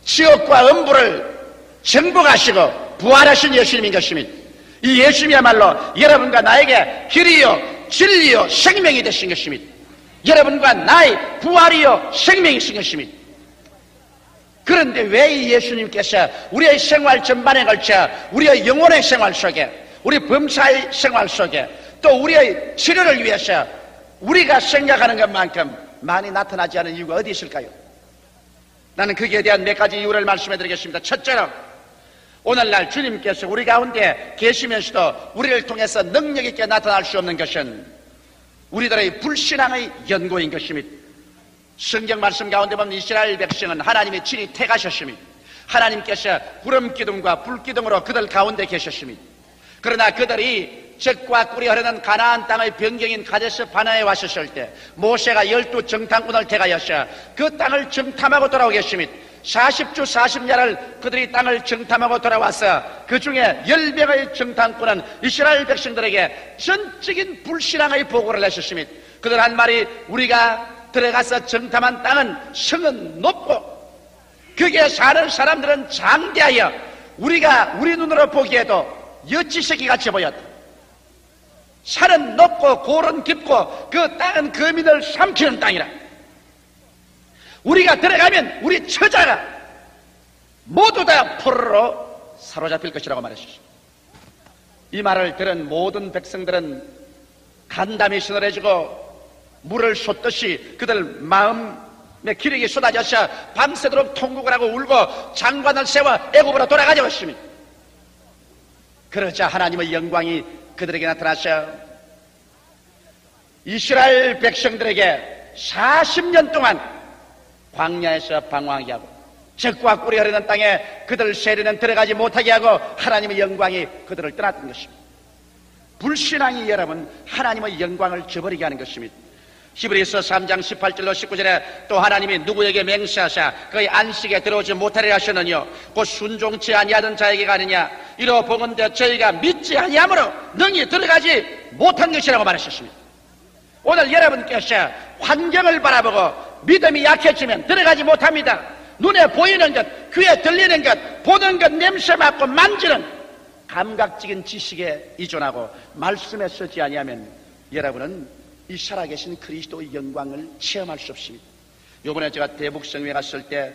A: 지옥과 음부를 정복하시고 부활하신 예수님인 것입니다. 이 예수님이야말로 여러분과 나에게 길이요 진리요 생명이 되신 것입니다. 여러분과 나의 부활이요 생명이신 것입니다. 그런데 왜 이 예수님께서 우리의 생활 전반에 걸쳐 우리의 영혼의 생활 속에, 우리 범사의 생활 속에, 또 우리의 치료를 위해서 우리가 생각하는 것만큼 많이 나타나지 않은 이유가 어디 있을까요? 나는 거기에 대한 몇 가지 이유를 말씀해 드리겠습니다. 첫째로, 오늘날 주님께서 우리 가운데 계시면서도 우리를 통해서 능력 있게 나타날 수 없는 것은 우리들의 불신앙의 연고인 것입니다. 성경 말씀 가운데 보면 이스라엘 백성은 하나님의 친히 택하셨습니다. 하나님께서 구름 기둥과 불 기둥으로 그들 가운데 계셨습니다. 그러나 그들이 적과 꿀이 흐르는 가나안 땅의 변경인 가데스 바네아에 왔었을 때 모세가 12 정탐꾼을 택하여서 그 땅을 정탐하고 돌아오겠습니다. 40주 40야를 그들이 땅을 정탐하고 돌아와서 그 중에 10명의 정탐꾼은 이스라엘 백성들에게 전적인 불신앙의 보고를 하셨습니다. 그들 한 말이, 우리가 들어가서 정탐한 땅은 성은 높고 거기에 사는 사람들은 장대하여 우리가 우리 눈으로 보기에도 여치새끼 같이 보였다. 산은 높고 골은 깊고 그 땅은 거민을 삼키는 땅이라. 우리가 들어가면 우리 처자가 모두 다 포로로 사로잡힐 것이라고 말했습니다. 이 말을 들은 모든 백성들은 간담이 서늘해지고 물을 쏟듯이 그들 마음에 기력이 쏟아져서 밤새도록 통곡을 하고 울고 장관을 세워 애굽으로 돌아가자고 했습니다. 그러자 하나님의 영광이 그들에게 나타나서 이스라엘 백성들에게 40년 동안 광야에서 방황하게 하고 적과 꿀이 흐르는 땅에 그들 세례는 들어가지 못하게 하고 하나님의 영광이 그들을 떠났던 것입니다. 불신앙이 여러분 하나님의 영광을 저버리게 하는 것입니다. 히브리서 3장 18절로 19절에 또 하나님이 누구에게 맹세하사 그의 안식에 들어오지 못하리라 하셨느뇨 곧 순종치 아니하던 자에게 가느냐 이로 보건대 저희가 믿지 아니하므로 능히 들어가지 못한 것이라고 말하셨습니다. 오늘 여러분께서 환경을 바라보고 믿음이 약해지면 들어가지 못합니다. 눈에 보이는 것, 귀에 들리는 것, 보는 것, 냄새 맡고 만지는 감각적인 지식에 의존하고 말씀에 서지 아니하면 여러분은 이 살아계신 그리스도의 영광을 체험할 수 없습니다. 요번에 제가 대북 성회에 갔을 때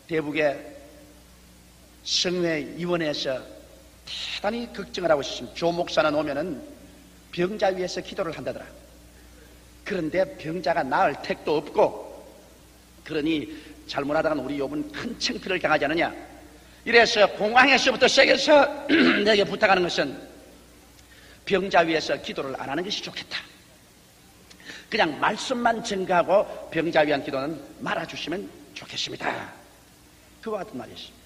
A: 대북의 성회 위원회에서 대단히 걱정을 하고 있습니다. 조 목사는 오면은 병자 위에서 기도를 한다더라. 그런데 병자가 나을 택도 없고 그러니 잘못하다가 우리 요번 큰 창피를 당하지 않느냐. 이래서 공항에서부터 시작해서 내게 부탁하는 것은 병자 위에서 기도를 안 하는 것이 좋겠다. 그냥 말씀만 증거하고 병자 위한 기도는 말아주시면 좋겠습니다. 그와 같은 말이었습니다.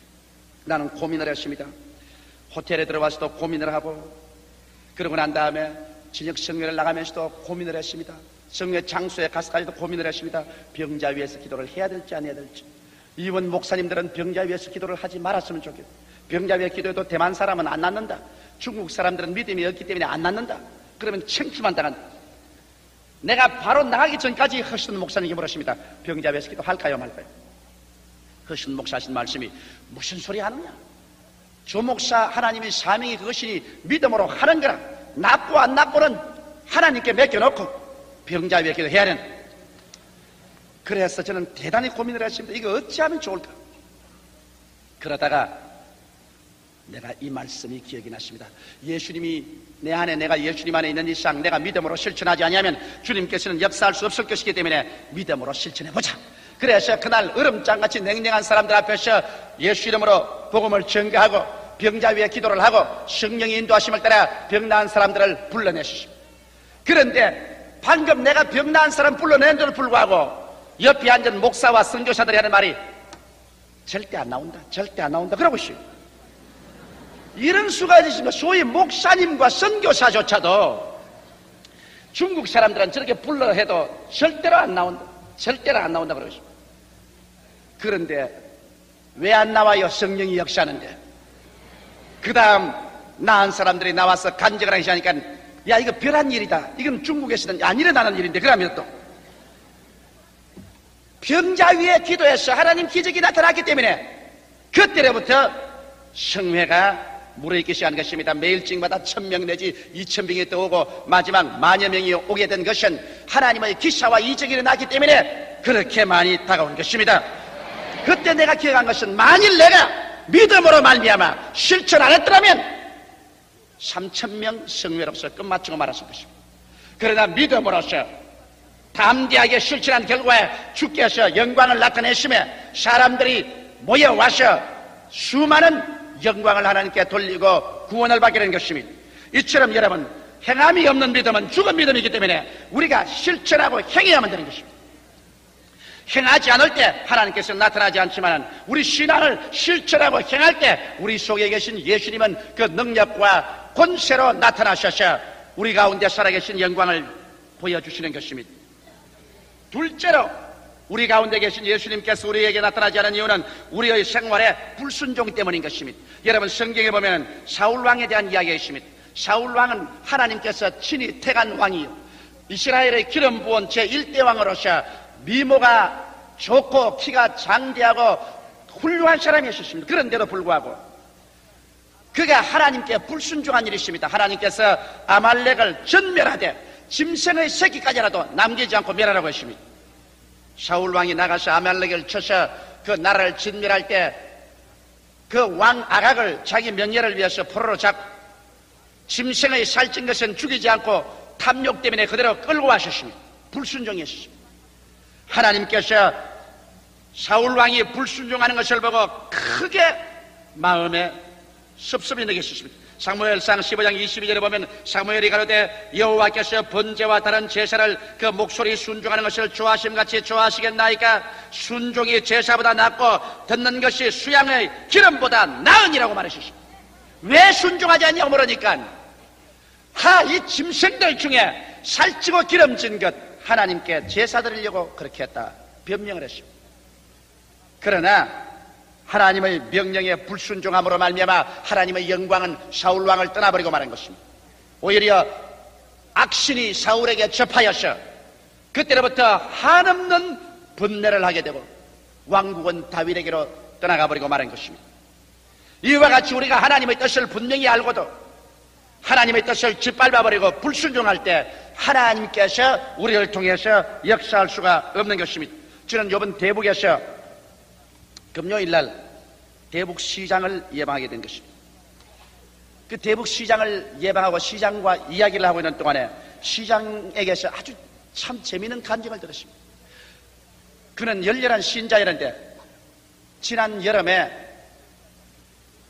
A: 나는 고민을 했습니다. 호텔에 들어와서도 고민을 하고 그러고 난 다음에 저녁 성회를 나가면서도 고민을 했습니다. 성회 장소에 가서까지도 고민을 했습니다. 병자 위에서 기도를 해야 될지 안 해야 될지. 이번 목사님들은 병자 위에서 기도를 하지 말았으면 좋겠다. 병자 위에 기도해도 대만 사람은 안 낫는다. 중국 사람들은 믿음이 없기 때문에 안 낫는다. 그러면 창피만 당한다. 내가 바로 나가기 전까지 허신 목사님께 물었습니다. 병자 위에서 기도할까요 말까요? 허신 목사 하신 말씀이 무슨 소리 하느냐. 조 목사 하나님의 사명이 그것이니 믿음으로 하는 거라. 낫고 안 낫고는 하나님께 맡겨놓고 병자 위에 기도해야 하는. 그래서 저는 대단히 고민을 했습니다. 이거 어찌하면 좋을까. 그러다가 내가 이 말씀이 기억이 났습니다. 예수님이 내 안에, 내가 예수님 안에 있는 이상 내가 믿음으로 실천하지 아니하면 주님께서는 역사할 수 없을 것이기 때문에 믿음으로 실천해보자. 그래서 그날 얼음장같이 냉랭한 사람들 앞에서 예수 이름으로 복음을 전가하고 병자 위에 기도를 하고 성령의 인도하심을 따라 병 나은 사람들을 불러내셨습니다. 그런데 방금 내가 병 나은 사람 불러낸 데도 불구하고 옆에 앉은 목사와 선교사들이 하는 말이 절대 안 나온다, 절대 안 나온다 그러고 있어요. 이런 수가 있습니다. 소위 목사님과 선교사조차도 중국 사람들은 저렇게 불러 해도 절대로 안 나온다, 절대로 안 나온다 그러고 있습니다. 그런데 왜 안 나와요? 성령이 역사하는데. 그 다음 나은 사람들이 나와서 간증을 하기 시작하니까 야, 이거 별한 일이다, 이건 중국에서는 안 일어나는 일인데, 그러면 또 병자 위에 기도해서 하나님 기적이 나타났기 때문에 그때로부터 성회가 무르익기 시작한 것입니다. 매일 징마다 1000명 내지 2000명이 떠오고 마지막 만여 명이 오게 된 것은 하나님의 기사와 이적이 일어났기 때문에 그렇게 많이 다가온 것입니다. 그때 내가 기억한 것은 만일 내가 믿음으로 말미암아 실천 안 했더라면 3000명 성회로서 끝마치고 말았을 것입니다. 그러나 믿음으로서 담대하게 실천한 결과에 주께서 영광을 나타내심에 사람들이 모여와서 수많은 영광을 하나님께 돌리고 구원을 받게 된 것입니다. 이처럼 여러분, 행함이 없는 믿음은 죽은 믿음이기 때문에 우리가 실천하고 행해야만 되는 것입니다. 행하지 않을 때 하나님께서 나타나지 않지만 우리 신앙을 실천하고 행할 때 우리 속에 계신 예수님은 그 능력과 권세로 나타나셔서 우리 가운데 살아계신 영광을 보여주시는 것입니다. 둘째로 우리 가운데 계신 예수님께서 우리에게 나타나지 않은 이유는 우리의 생활의 불순종 때문인 것입니다. 여러분, 성경에 보면 사울왕에 대한 이야기가 있습니다. 사울왕은 하나님께서 친히 택한 왕이요, 이스라엘의 기름 부은 제1대 왕으로서 미모가 좋고 키가 장대하고 훌륭한 사람이었습니다. 그런데도 불구하고 그가 하나님께 불순종한 일이 있습니다. 하나님께서 아말렉을 전멸하되 짐승의 새끼까지라도 남기지 않고 멸하라고 했습니다. 사울왕이 나가서 아말렉을 쳐서 그 나라를 진멸할 때 그 왕 아각을 자기 명예를 위해서 포로로 잡고 짐승의 살찐 것은 죽이지 않고 탐욕 때문에 그대로 끌고 가셨습니다. 불순종이었습니다. 하나님께서 사울왕이 불순종하는 것을 보고 크게 마음에 섭섭이 느끼셨습니다. 사무엘상 15장 22절에 보면 사무엘이 가로되 여호와께서 번제와 다른 제사를 그 목소리 순종하는 것을 좋아하심같이 좋아하시겠나이까? 순종이 제사보다 낫고 듣는 것이 수양의 기름보다 나으니라고 말하셨습니다. 왜 순종하지 않냐고 물으니까 이 짐승들 중에 살찌고 기름진 것 하나님께 제사 드리려고 그렇게 했다 변명을 했습니다. 그러나 하나님의 명령에 불순종함으로 말미암아 하나님의 영광은 사울왕을 떠나버리고 말한 것입니다. 오히려 악신이 사울에게 접하여서 그때로부터 한없는 분내를 하게 되고 왕국은 다윗에게로 떠나가버리고 말한 것입니다. 이와 같이 우리가 하나님의 뜻을 분명히 알고도 하나님의 뜻을 짓밟아버리고 불순종할 때 하나님께서 우리를 통해서 역사할 수가 없는 것입니다. 저는 이번 대북에서 금요일날 대북시장을 예방하게 된 것입니다. 그 대북시장을 예방하고 시장과 이야기를 하고 있는 동안에 시장에게서 아주 참 재미있는 간증을 들었습니다. 그는 열렬한 신자였는데 지난 여름에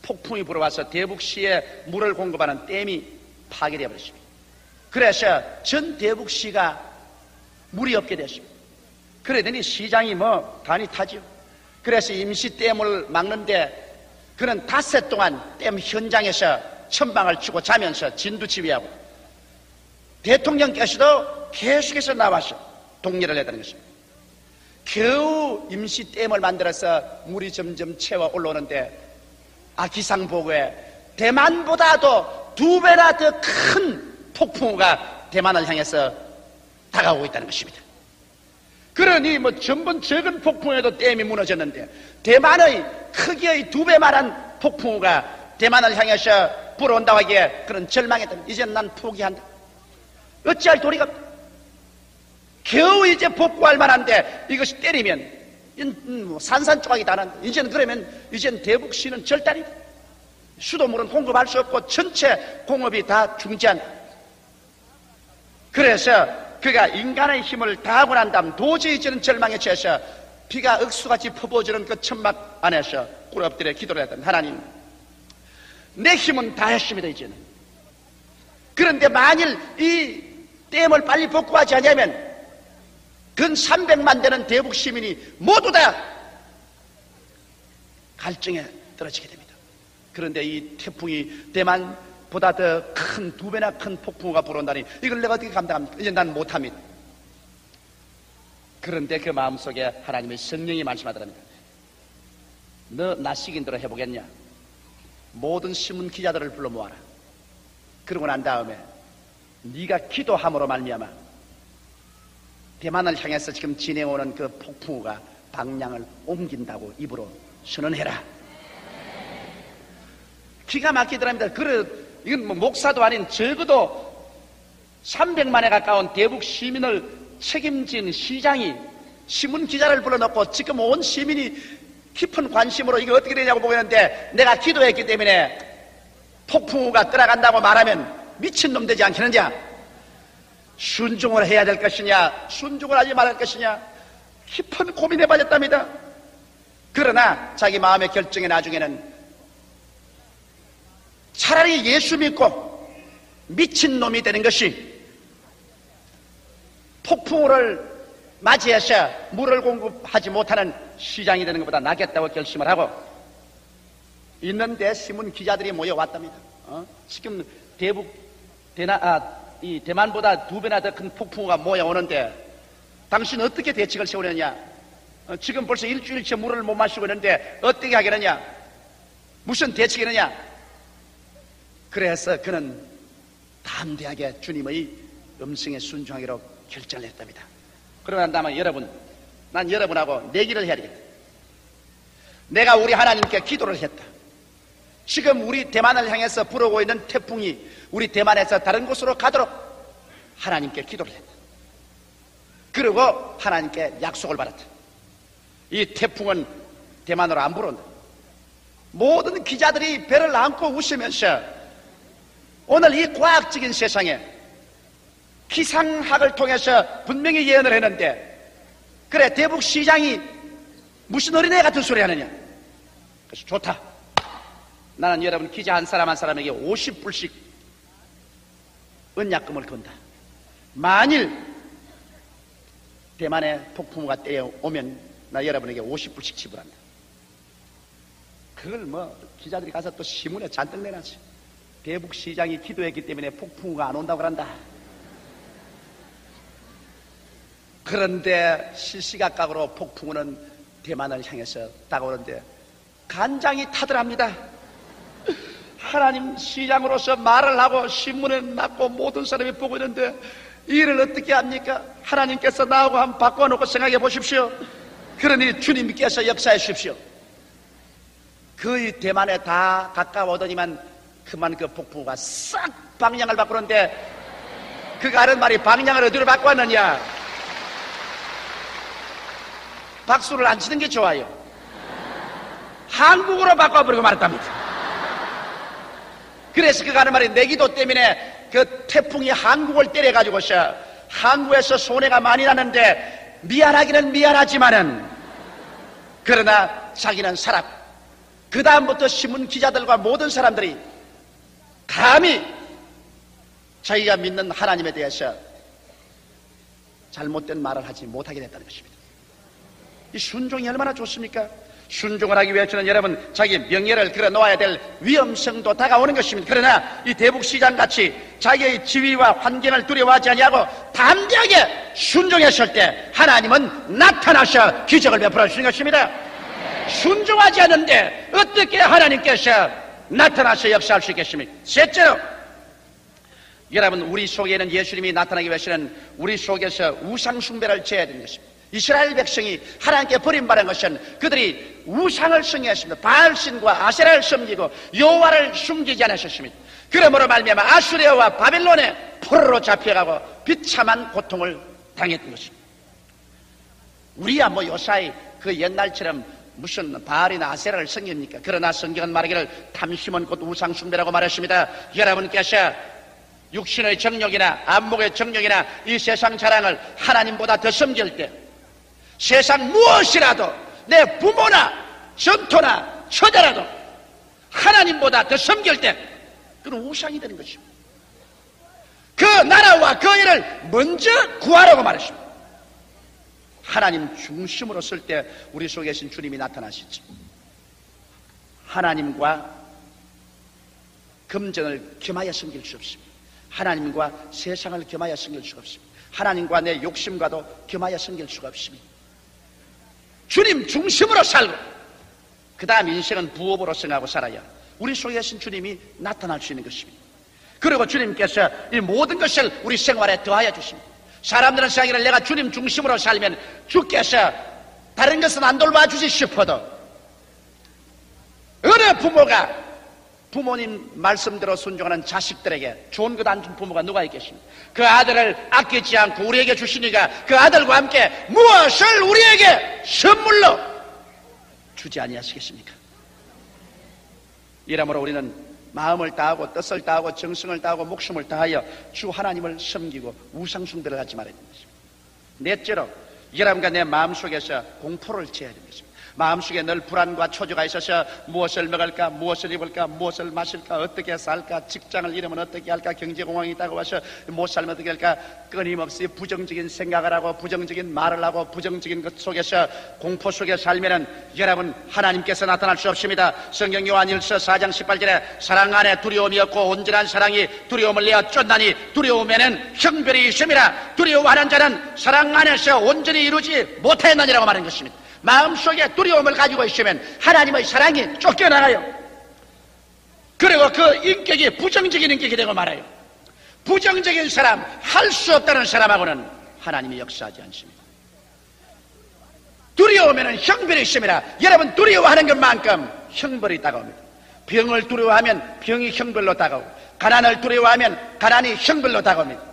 A: 폭풍이 불어와서 대북시에 물을 공급하는 댐이 파괴되어 버렸습니다. 그래서 전 대북시가 물이 없게 됐습니다. 그러더니 시장이 간이 타죠. 그래서 임시댐을 막는데 그는 닷새 동안 댐 현장에서 천방을 치고 자면서 진두지휘하고 대통령께서도 계속해서 나와서 독려를 했다는 것입니다. 겨우 임시댐을 만들어서 물이 점점 채워 올라오는데 기상보고에 대만보다도 2배나 더 큰 폭풍우가 대만을 향해서 다가오고 있다는 것입니다. 그러니 전번 적은 폭풍에도 댐이 무너졌는데 대만의 크기의 2배만한 폭풍우가 대만을 향해서 불어온다고 하기에 그런 절망했다. 이제는 난 포기한다. 어찌할 도리가 없다. 겨우 이제 복구할 만한데 이것이 때리면 산산조각이 다 난다. 이제는 그러면 이제는 대북시는 절단이다. 수돗물은 공급할 수 없고 전체 공업이 다 중지한. 그래서 그가 인간의 힘을 다하고 난 다음 도저히 저는 절망에 처해서 비가 억수같이 퍼부어지는 그 천막 안에서 꿇어엎드려 기도를 했던 하나님, 내 힘은 다했습니다 이제는. 그런데 만일 이 댐을 빨리 복구하지 않으면 근 300만 되는 대북 시민이 모두 다 갈증에 떨어지게 됩니다. 그런데 이 태풍이 대만보다 더 큰 2배나 큰 폭풍우가 불어온다니 이걸 내가 어떻게 감당합니까? 이제 난 못합니다. 그런데 그 마음속에 하나님의 성령이 말씀하더랍니다. 너 나시긴대로 해보겠냐? 모든 신문 기자들을 불러 모아라. 그러고 난 다음에 네가 기도함으로 말미암아 대만을 향해서 지금 진행오는 그 폭풍우가 방향을 옮긴다고 입으로 선언해라. 기가 막히더랍니다. 그래, 이건 뭐 목사도 아닌 적어도 300만에 가까운 대북 시민을 책임진 시장이 신문 기자를 불러놓고 지금 온 시민이 깊은 관심으로 이거 어떻게 되냐고 보고 있는데, 내가 기도했기 때문에 폭풍우가 떠나간다고 말하면 미친놈 되지 않겠느냐? 순종을 해야 될 것이냐, 순종을 하지 말할 것이냐, 깊은 고민에 빠졌답니다. 그러나 자기 마음의 결정의 나중에는 차라리 예수 믿고 미친놈이 되는 것이 폭풍우를 맞이해서 물을 공급하지 못하는 시장이 되는 것보다 낫겠다고 결심을 하고 있는데, 신문 기자들이 모여왔답니다. 지금 이 대만보다 2배나 더 큰 폭풍우가 모여오는데 당신 어떻게 대책을 세우느냐? 지금 벌써 일주일째 물을 못 마시고 있는데 어떻게 하겠느냐? 무슨 대책이느냐? 그래서 그는 담대하게 주님의 음성에 순종하기로 결정을 했답니다. 그러고 난 다음에 난 여러분하고 내기를 해야 되겠다. 내가 우리 하나님께 기도를 했다. 지금 우리 대만을 향해서 불어오고 있는 태풍이 우리 대만에서 다른 곳으로 가도록 하나님께 기도를 했다. 그리고 하나님께 약속을 받았다. 이 태풍은 대만으로 안 불어온다. 모든 기자들이 배를 안고 웃으면서 오늘 이 과학적인 세상에 기상학을 통해서 분명히 예언을 했는데, 그래 대북 시장이 무슨 어린애 같은 소리 하느냐? 그래서 좋다. 나는 여러분 기자 한 사람 한 사람에게 50불씩 언약금을 건다. 만일 대만에 폭풍우가 때려오면 나 여러분에게 50불씩 지불한다. 그걸 뭐 기자들이 가서 또 신문에 잔뜩 내놨지. 대북 시장이 기도했기 때문에 폭풍우가 안 온다고 그런다. 그런데 실시각각으로 폭풍우는 대만을 향해서 다가오는데 간장이 타더랍니다. 하나님 시장으로서 말을 하고 신문에 났고 모든 사람이 보고 있는데 이 일을 어떻게 합니까? 하나님께서 나하고 한번 바꿔놓고 생각해 보십시오. 그러니 주님께서 역사해 주십시오. 거의 대만에 다 가까워오더니만 그만 그 폭풍우가 싹 방향을 바꾸는데, 그가 하는 말이 방향을 어디로 바꾸었느냐? 박수를 안 치는 게 좋아요. 한국으로 바꿔버리고 말았답니다. 그래서 그가 하는 말이 내 기도 때문에 그 태풍이 한국을 때려가지고서 한국에서 손해가 많이 나는데 미안하기는 미안하지만은 그러나 자기는 살았고, 그 다음부터 신문 기자들과 모든 사람들이 감히 자기가 믿는 하나님에 대해서 잘못된 말을 하지 못하게 됐다는 것입니다. 이 순종이 얼마나 좋습니까? 순종을 하기 위해서는 여러분 자기 명예를 걸어 놓아야 될 위험성도 다가오는 것입니다. 그러나 이 대북시장같이 자기의 지위와 환경을 두려워하지 아니하고 담대하게 순종했을 때 하나님은 나타나셔 기적을 베풀어 주시는 것입니다. 순종하지 않는데 어떻게 하나님께서 나타나서 역사할 수 있겠습니까? 셋째로, 여러분 우리 속에는 예수님이 나타나기 위해서는 우리 속에서 우상 숭배를 제해야 되는 것입니다. 이스라엘 백성이 하나님께 버림받은 것은 그들이 우상을 숭배했습니다. 바알신과 아세라를 섬기고 여호와를 숨기지 않으셨습니다. 그러므로 말미암아 아수리아와 바벨론의 포로로 잡혀가고 비참한 고통을 당했던 것입니다. 우리야 뭐 요사이 그 옛날처럼 무슨 바알이나 아세라를 섬깁니까? 그러나 성경은 말하기를 탐심은 곧 우상숭배라고 말했습니다. 여러분께서 육신의 정욕이나 안목의 정욕이나 이 세상 자랑을 하나님보다 더 섬길 때, 세상 무엇이라도 내 부모나 전토나 처자라도 하나님보다 더 섬길 때 그건 우상이 되는 것입니다. 그 나라와 그 일을 먼저 구하라고 말했습니다. 하나님 중심으로 쓸 때 우리 속에 계신 주님이 나타나시죠. 하나님과 금전을 겸하여 섬길 수 없습니다. 하나님과 세상을 겸하여 섬길 수가 없습니다. 하나님과 내 욕심과도 겸하여 섬길 수가 없습니다. 주님 중심으로 살고 그 다음 인생은 부업으로 생각하고 살아야 우리 속에 계신 주님이 나타날 수 있는 것입니다. 그리고 주님께서 이 모든 것을 우리 생활에 더하여 주십니다. 사람들은 생각하기를 내가 주님 중심으로 살면 주께서 다른 것은 안 돌봐주지 싶어도 어느 부모가 부모님 말씀대로 순종하는 자식들에게 좋은 것 안 준 부모가 누가 있겠습니까? 그 아들을 아끼지 않고 우리에게 주시니까 그 아들과 함께 무엇을 우리에게 선물로 주지 아니하시겠습니까? 이러므로 우리는 마음을 다하고 뜻을 다하고 정성을 다하고 목숨을 다하여 주 하나님을 섬기고 우상숭배를 하지 말아야 됩니다. 넷째로 여러분과 내 마음속에서 공포를 지어야 됩니다. 마음속에 늘 불안과 초조가 있어서 무엇을 먹을까, 무엇을 입을까, 무엇을 마실까, 어떻게 살까, 직장을 잃으면 어떻게 할까, 경제공황이 있다고 와서 못 살면 어떻게 할까, 끊임없이 부정적인 생각을 하고 부정적인 말을 하고 부정적인 것 속에서 공포 속에 살면은 여러분 하나님께서 나타날 수 없습니다. 성경 요한일서 4장 18절에 사랑 안에 두려움이 없고 온전한 사랑이 두려움을 내어 쫓나니 두려움에는 형별이 있음이라. 두려워하는 자는 사랑 안에서 온전히 이루지 못하였느니라고 말한 것입니다. 마음속에 두려움을 가지고 있으면 하나님의 사랑이 쫓겨나가요. 그리고 그 인격이 부정적인 인격이 되고 말아요. 부정적인 사람, 할 수 없다는 사람하고는 하나님이 역사하지 않습니다. 두려우면 형벌이 있습니다. 여러분 두려워하는 것만큼 형벌이 다가옵니다. 병을 두려워하면 병이 형벌로 다가오고 가난을 두려워하면 가난이 형벌로 다가옵니다.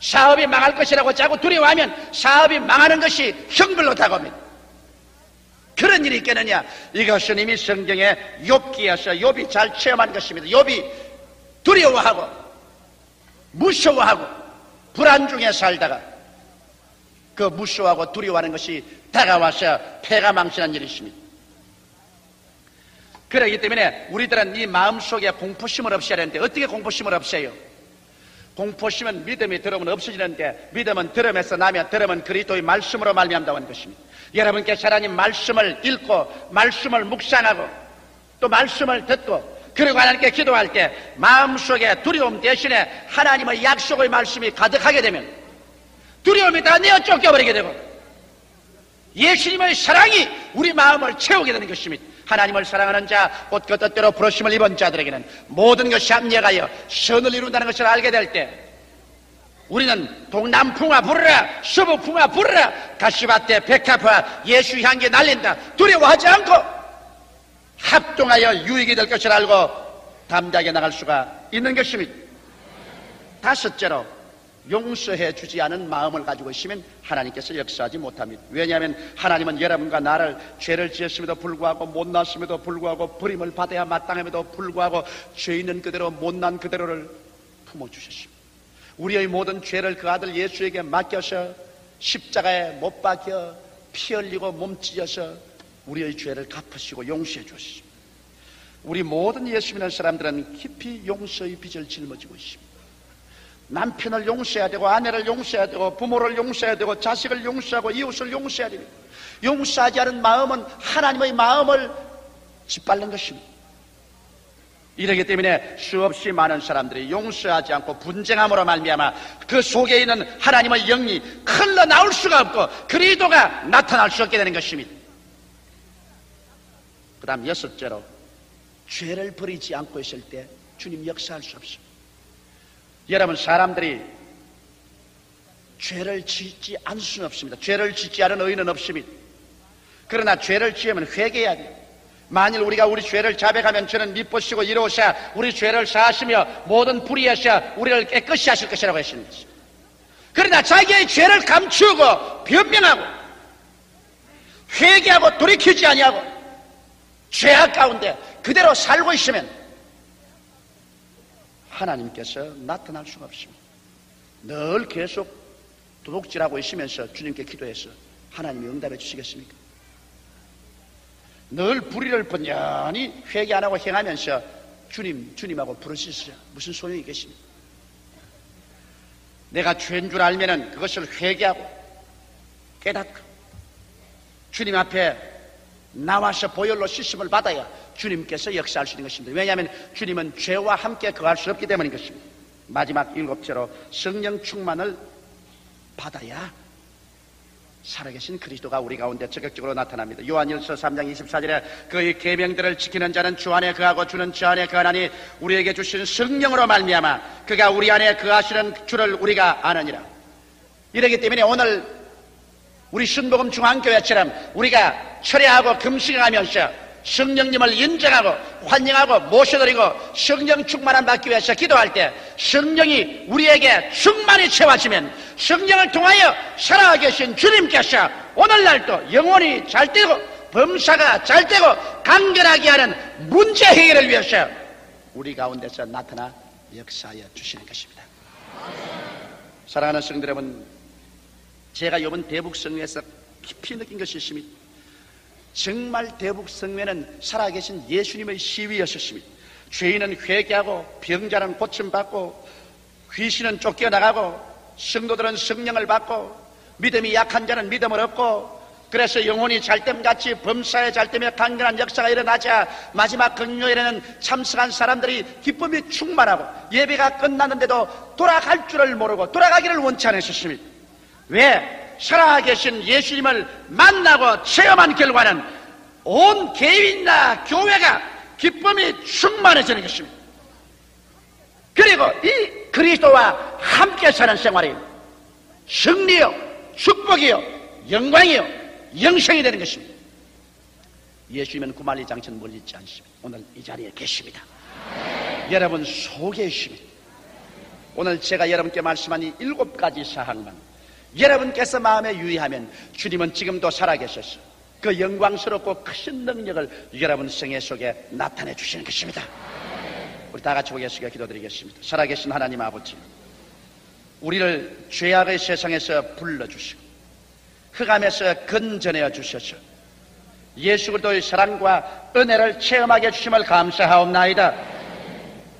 A: 사업이 망할 것이라고 자꾸 두려워하면 사업이 망하는 것이 형벌로 다가옵니다. 그런 일이 있겠느냐? 이것은 이미 성경에 욥기에서 욥이 잘 체험한 것입니다. 욥이 두려워하고 무서워하고 불안 중에 살다가 그 무서워하고 두려워하는 것이 다가와서 패가 망신한 일이 있습니다. 그렇기 때문에 우리들은 이 마음속에 공포심을 없애야 하는데 어떻게 공포심을 없애요? 공포심은 믿음이 들어오면 없어지는데 믿음은 들음에서 나면 들음은 그리스도의 말씀으로 말미암다는 것입니다. 여러분께서 하나님 말씀을 읽고 말씀을 묵상하고 또 말씀을 듣고 그리고 하나님께 기도할 때 마음속에 두려움 대신에 하나님의 약속의 말씀이 가득하게 되면 두려움이 다 내어 쫓겨버리게 되고 예수님의 사랑이 우리 마음을 채우게 되는 것입니다. 하나님을 사랑하는 자, 곧 그 뜻대로 부르심을 입은 자들에게는 모든 것이 합력하여 선을 이룬다는 것을 알게 될 때 우리는 동남풍아 부르라, 서북풍아 부르라, 가시밭에 백합화 예수 향기 날린다. 두려워하지 않고 합동하여 유익이 될 것을 알고 담대하게 나갈 수가 있는 것입니다. 다섯째로 용서해 주지 않은 마음을 가지고 있으면 하나님께서 역사하지 못합니다. 왜냐하면 하나님은 여러분과 나를 죄를 지었음에도 불구하고 못났음에도 불구하고 버림을 받아야 마땅함에도 불구하고 죄 있는 그대로 못난 그대로를 품어주셨습니다. 우리의 모든 죄를 그 아들 예수에게 맡겨서 십자가에 못 박혀 피 흘리고 몸 찢어서 우리의 죄를 갚으시고 용서해 주셨습니다. 우리 모든 예수 믿는 사람들은 깊이 용서의 빚을 짊어지고 있습니다. 남편을 용서해야 되고 아내를 용서해야 되고 부모를 용서해야 되고 자식을 용서하고 이웃을 용서해야 됩니다. 용서하지 않은 마음은 하나님의 마음을 짓밟는 것입니다. 이러기 때문에 수없이 많은 사람들이 용서하지 않고 분쟁함으로 말미암아 그 속에 있는 하나님의 영이 흘러나올 수가 없고 그리스도가 나타날 수 없게 되는 것입니다. 그 다음 여섯째로 죄를 버리지 않고 있을 때 주님 역사할 수 없습니다. 여러분 사람들이 죄를 짓지 않을 수는 없습니다. 죄를 짓지 않은 의인은 없습니다. 그러나 죄를 지으면 회개해야 돼요. 만일 우리가 우리 죄를 자백하면 저는 미쁘시고 이로우사 우리 죄를 사하시며 모든 불의에서 우리를 깨끗이 하실 것이라고 했습니다. 그러나 자기의 죄를 감추고 변명하고 회개하고 돌이키지 아니하고 죄악 가운데 그대로 살고 있으면 하나님께서 나타날 수가 없습니다. 늘 계속 도둑질하고 있으면서 주님께 기도해서 하나님이 응답해 주시겠습니까? 늘 불의를 번연히 회개 안 하고 행하면서 주님하고 부르시으라 무슨 소용이 있겠습니까? 내가 죄인 줄 알면은 그것을 회개하고 깨닫고 주님 앞에 나와서 보혈로 씻음을 받아야 주님께서 역사할 수 있는 것입니다. 왜냐하면 주님은 죄와 함께 거할 수 없기 때문인 것입니다. 마지막 7째로 성령 충만을 받아야 살아계신 그리스도가 우리 가운데 적극적으로 나타납니다. 요한일서 3장 24절에 그의 계명들을 지키는 자는 주 안에 거하고 주는 주 안에 거하나니 우리에게 주신 성령으로 말미암아 그가 우리 안에 거하시는 주를 우리가 아느니라. 이러기 때문에 오늘 우리 순복음 중앙교회처럼 우리가 철야하고 금식하면서 성령님을 인정하고 환영하고 모셔드리고 성령 충만함 받기 위해서 기도할 때 성령이 우리에게 충만히 채워지면 성령을 통하여 살아계신 주님께서 오늘날도 영혼이 잘 되고 범사가 잘 되고 간결하게 하는 문제 해결을 위해서 우리 가운데서 나타나 역사하여 주시는 것입니다. 사랑하는 성도 여러분, 제가 이번 대북성회에서 깊이 느낀 것이 있습니다. 정말 대북성회는 살아계신 예수님의 시위였습니다. 죄인은 회개하고 병자는 고침받고 귀신은 쫓겨나가고 성도들은 성령을 받고 믿음이 약한 자는 믿음을 얻고 그래서 영혼이 잘됨같이 범사에 잘되며 강건한 역사가 일어나자 마지막 금요일에는 참석한 사람들이 기쁨이 충만하고 예배가 끝났는데도 돌아갈 줄을 모르고 돌아가기를 원치 않으셨습니다. 왜? 살아계신 예수님을 만나고 체험한 결과는 온 개인이나 교회가 기쁨이 충만해지는 것입니다. 그리고 이 그리스도와 함께 사는 생활이 승리요, 축복이요, 영광이요, 영생이 되는 것입니다. 예수님은 구만리장천 멀리 있지 않습니다. 오늘 이 자리에 계십니다. 여러분 속에 있습니다. 오늘 제가 여러분께 말씀한 이 7가지 사항만 여러분께서 마음에 유의하면 주님은 지금도 살아계셔서 그 영광스럽고 크신 능력을 여러분 생애 속에 나타내 주시는 것입니다. 우리 다 같이 고개숙여 기도드리겠습니다. 살아계신 하나님 아버지, 우리를 죄악의 세상에서 불러주시고 흑암에서 건져내어 주셔서 예수 그리스도의 사랑과 은혜를 체험하게 해주심을 감사하옵나이다.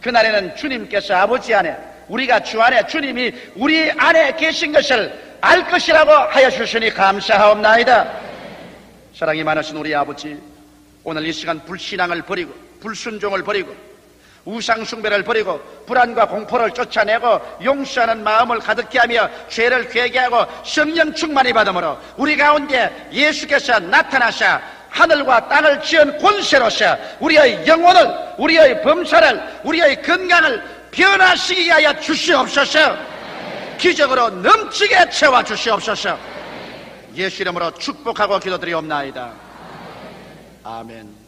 A: 그날에는 주님께서 아버지 안에 우리가 주 안에 주님이 우리 안에 계신 것을 알 것이라고 하여 주시니 감사하옵나이다. 사랑이 많으신 우리 아버지, 오늘 이 시간 불신앙을 버리고 불순종을 버리고 우상숭배를 버리고 불안과 공포를 쫓아내고 용서하는 마음을 가득히 하며 죄를 회개하고 성령 충만히 받음으로 우리 가운데 예수께서 나타나사 하늘과 땅을 지은 권세로서 우리의 영혼을, 우리의 범사를, 우리의 건강을 변화시키게 하여 주시옵소서. 기적으로 넘치게 채워 주시옵소서. 예수 이름으로 축복하고 기도드리옵나이다. 아멘.